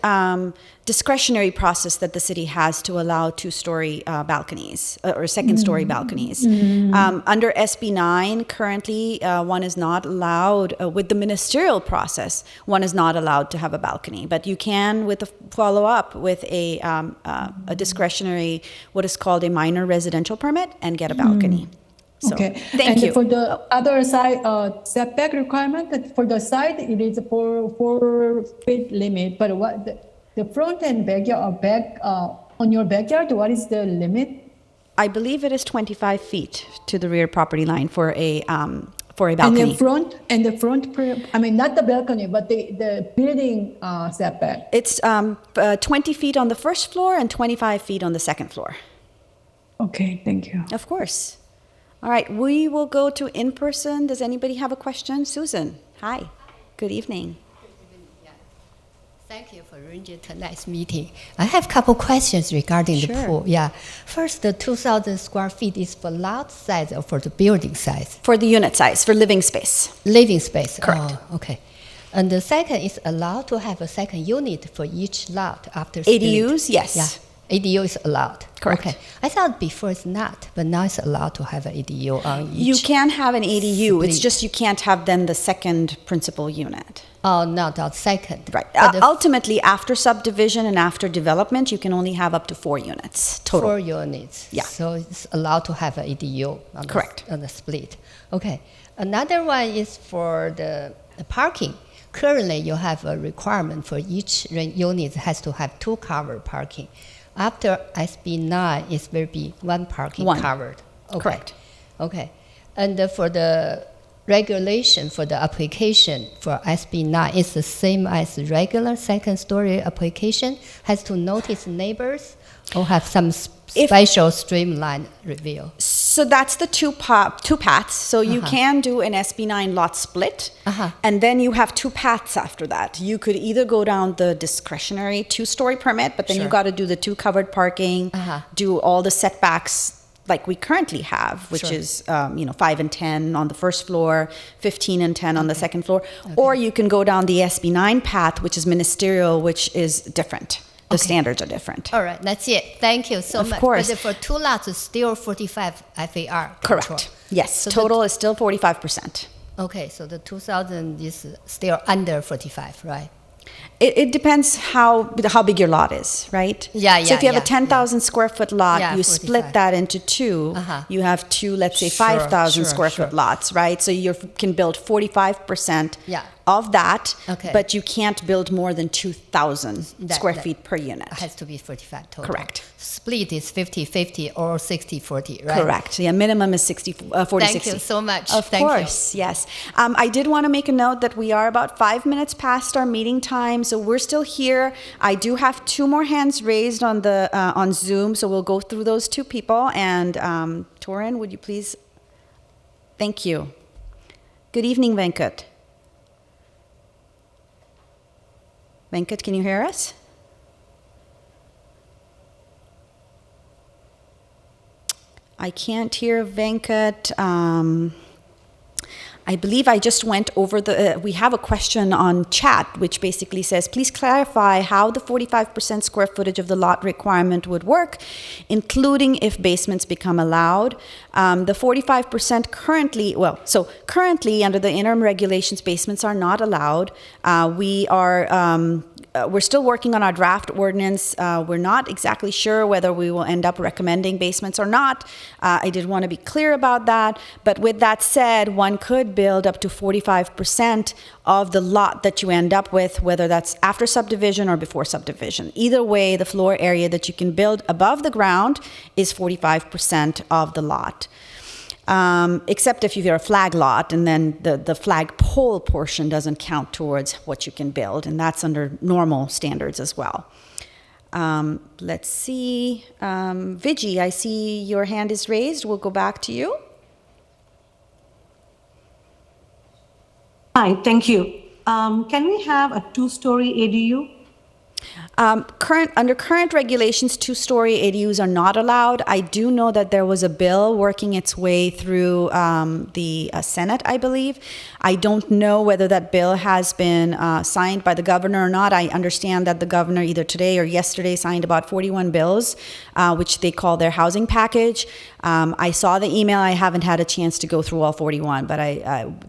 discretionary process that the city has to allow two-story balconies or second-story balconies. Under SB 9, currently, one is not allowed, with the ministerial process, one is not allowed to have a balcony. But you can, with a follow-up, with a discretionary, what is called a minor residential permit, and get a balcony. So, Okay. Thank and you. For the other side setback requirement, for the side it is a 4 feet limit. But what the front and backyard back on your backyard, what is the limit? I believe it is 25 feet to the rear property line for a balcony. And the front, I mean, not the balcony, but the building setback. It's 20 feet on the first floor and 25 feet on the second floor. Okay, thank you. Of course. All right, we will go to in-person. Does anybody have a question? Susan, hi. Good evening. Thank you for arranging tonight's meeting. I have a couple questions regarding the pool. Yeah. First, the 2,000 square feet is for lot size or for the building size? For the unit size, for living space. Living space. Correct. Oh, okay. And the second is allowed to have a second unit for each lot after split. ADUs, yes. Yeah. ADU is allowed. Correct. Okay. I thought before it's not, but now it's allowed to have an ADU on each. You can have an ADU. split. It's just you can't have then the second principal unit. Oh, not the second. Right. But the Ultimately, after subdivision and after development, you can only have up to 4 units total. 4 units. Yeah. So it's allowed to have an ADU on Correct. on the split. Okay. Another one is for the parking. Currently, you have a requirement for each unit has to have 2 covered parking. After SB 9, it will be 1 parking covered. Okay. Correct. Okay. And for the regulation for the application for SB 9 is the same as regular second-story application? Has to notice neighbors or have some special streamline review? So that's the two paths. So you can do an SB 9 lot split, and then you have 2 paths after that. You could either go down the discretionary 2-story permit, but then you got to do the 2 covered parking, do all the setbacks like we currently have, which is 5 and 10 on the first floor, 15 and 10 on the second floor, or you can go down the SB 9 path, which is ministerial, which is different. The standards are different. All right, that's it. Thank you so much. Of course. But for 2 lots, it's still 45 FAR control. Correct. Yes, So total is still 45%. Okay, so the 2,000 is still under 45, right? It depends how big your lot is, right? Yeah, So if you have a yeah, 10,000 square foot lot, Yeah, you 45. split that into 2. You have 2, let's say, 5,000 square foot lots, right? So you can build 45% of that, but you can't build more than 2,000 square feet per unit. It has to be 45 total. Correct. Split is 50-50 or 60-40, right? Correct. Yeah, minimum is 40-60. Thank you so much. Of Thank course, yes. I did want to make a note that we are about 5 minutes past our meeting time, so we're still here. I do have 2 more hands raised on the on Zoom, so we'll go through those 2 people. And Torin, would you please? Thank you. Good evening, Venkat. Venkat, can you hear us? I can't hear Venkat. I believe I just went over we have a question on chat, which basically says, please clarify how the 45% square footage of the lot requirement would work, including if basements become allowed. The 45% currently under the interim regulations, basements are not allowed. We're still working on our draft ordinance. We're not exactly sure whether we will end up recommending basements or not. I did want to be clear about that. But with that said, one could build up to 45% of the lot that you end up with, whether that's after subdivision or before subdivision. Either way, the floor area that you can build above the ground is 45% of the lot. Except if you're a flag lot, and then the flag pole portion doesn't count towards what you can build, and that's under normal standards as well. Let's see. Viji, I see your hand is raised. We'll go back to you. Hi, thank you. Can we have a two-story ADU? Under current regulations, two-story ADUs are not allowed. I do know that there was a bill working its way through the Senate, I believe. I don't know whether that bill has been signed by the governor or not. I understand that the governor either today or yesterday signed about 41 bills, which they call their housing package. I saw the email. I haven't had a chance to go through all 41, but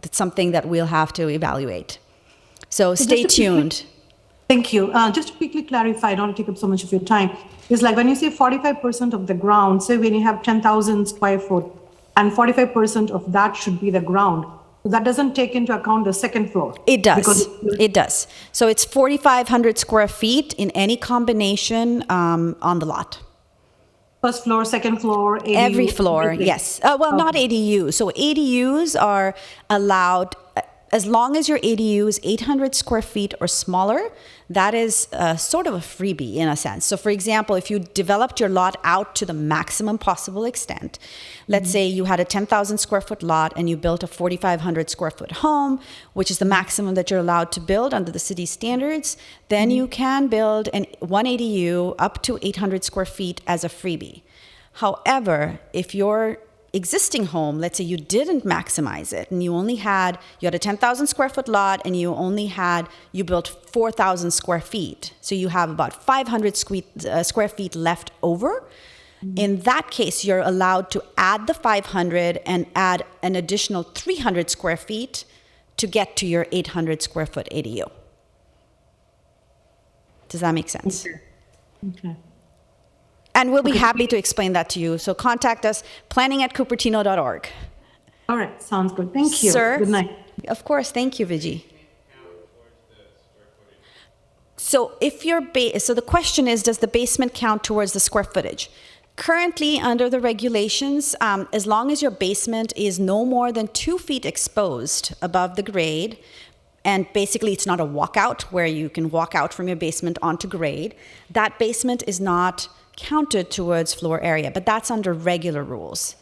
it's something that we'll have to evaluate. So stay tuned. Thank you. Just to quickly clarify, I don't want to take up so much of your time. It's like when you say 45% of the ground, say when you have 10,000 square foot and 45% of that should be the ground. So that doesn't take into account the second floor. It does. It does. So it's 4,500 square feet in any combination on the lot. First floor, second floor, ADU. Every floor, everything. yes. Not ADUs. So ADUs are allowed as long as your ADU is 800 square feet or smaller. That is sort of a freebie in a sense. So for example, if you developed your lot out to the maximum possible extent, let's say you had a 10,000 square foot lot and you built a 4,500 square foot home, which is the maximum that you're allowed to build under the city standards, then you can build one ADU up to 800 square feet as a freebie. However, if your existing home, let's say you didn't maximize it and you had a 10,000 square foot lot and you built 4,000 square feet. So you have about 500 square feet left over. In that case, you're allowed to add the 500 and add an additional 300 square feet to get to your 800 square foot ADU. Does that make sense? Okay. And we'll be happy to explain that to you. So contact us, planning@cupertino.org. All right, sounds good. Thank you. Sir, Good night. Of course, thank you, Viji. So so the question is, does the basement count towards the square footage? Currently, under the regulations, as long as your basement is no more than 2 feet exposed above the grade, and basically it's not a walkout where you can walk out from your basement onto grade, that basement is not counted towards floor area, but that's under regular rules.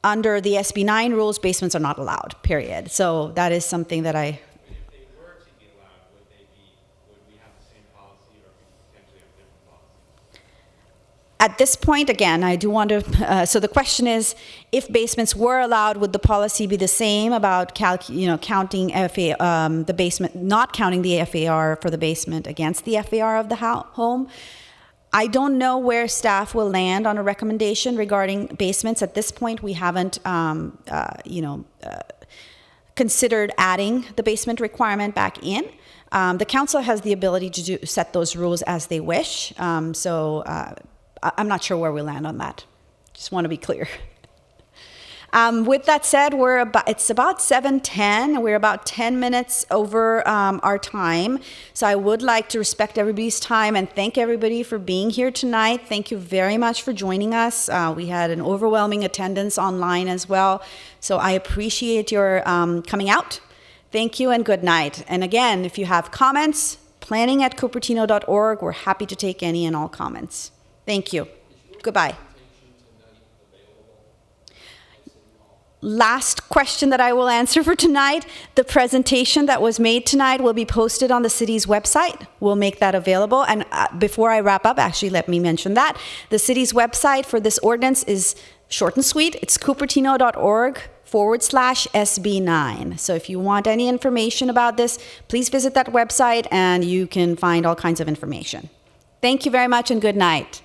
Under the SB 9 rules, basements are not allowed, period. So that is something that If they were to be allowed, would we have the same policy or potentially have a different policy? At this point, again, I do want to, so the question is, if basements were allowed, would the policy be the same about counting the basement, not counting the FAR for the basement against the FAR of the home? I don't know where staff will land on a recommendation regarding basements. At this point, we haven't, considered adding the basement requirement back in. The council has the ability to set those rules as they wish. So I'm not sure where we land on that. Just want to be clear. With that said, it's about 7:10. We're about 10 minutes over our time. So I would like to respect everybody's time and thank everybody for being here tonight. Thank you very much for joining us. We had an overwhelming attendance online as well. So I appreciate your coming out. Thank you and good night. And again, if you have comments, planning@cupertino.org. We're happy to take any and all comments. Thank you. Goodbye. Last question that I will answer for tonight. The presentation that was made tonight will be posted on the city's website. We'll make that available. And before I wrap up, actually, let me mention that. The city's website for this ordinance is short and sweet. It's cupertino.org/SB9. So if you want any information about this, please visit that website and you can find all kinds of information. Thank you very much and good night.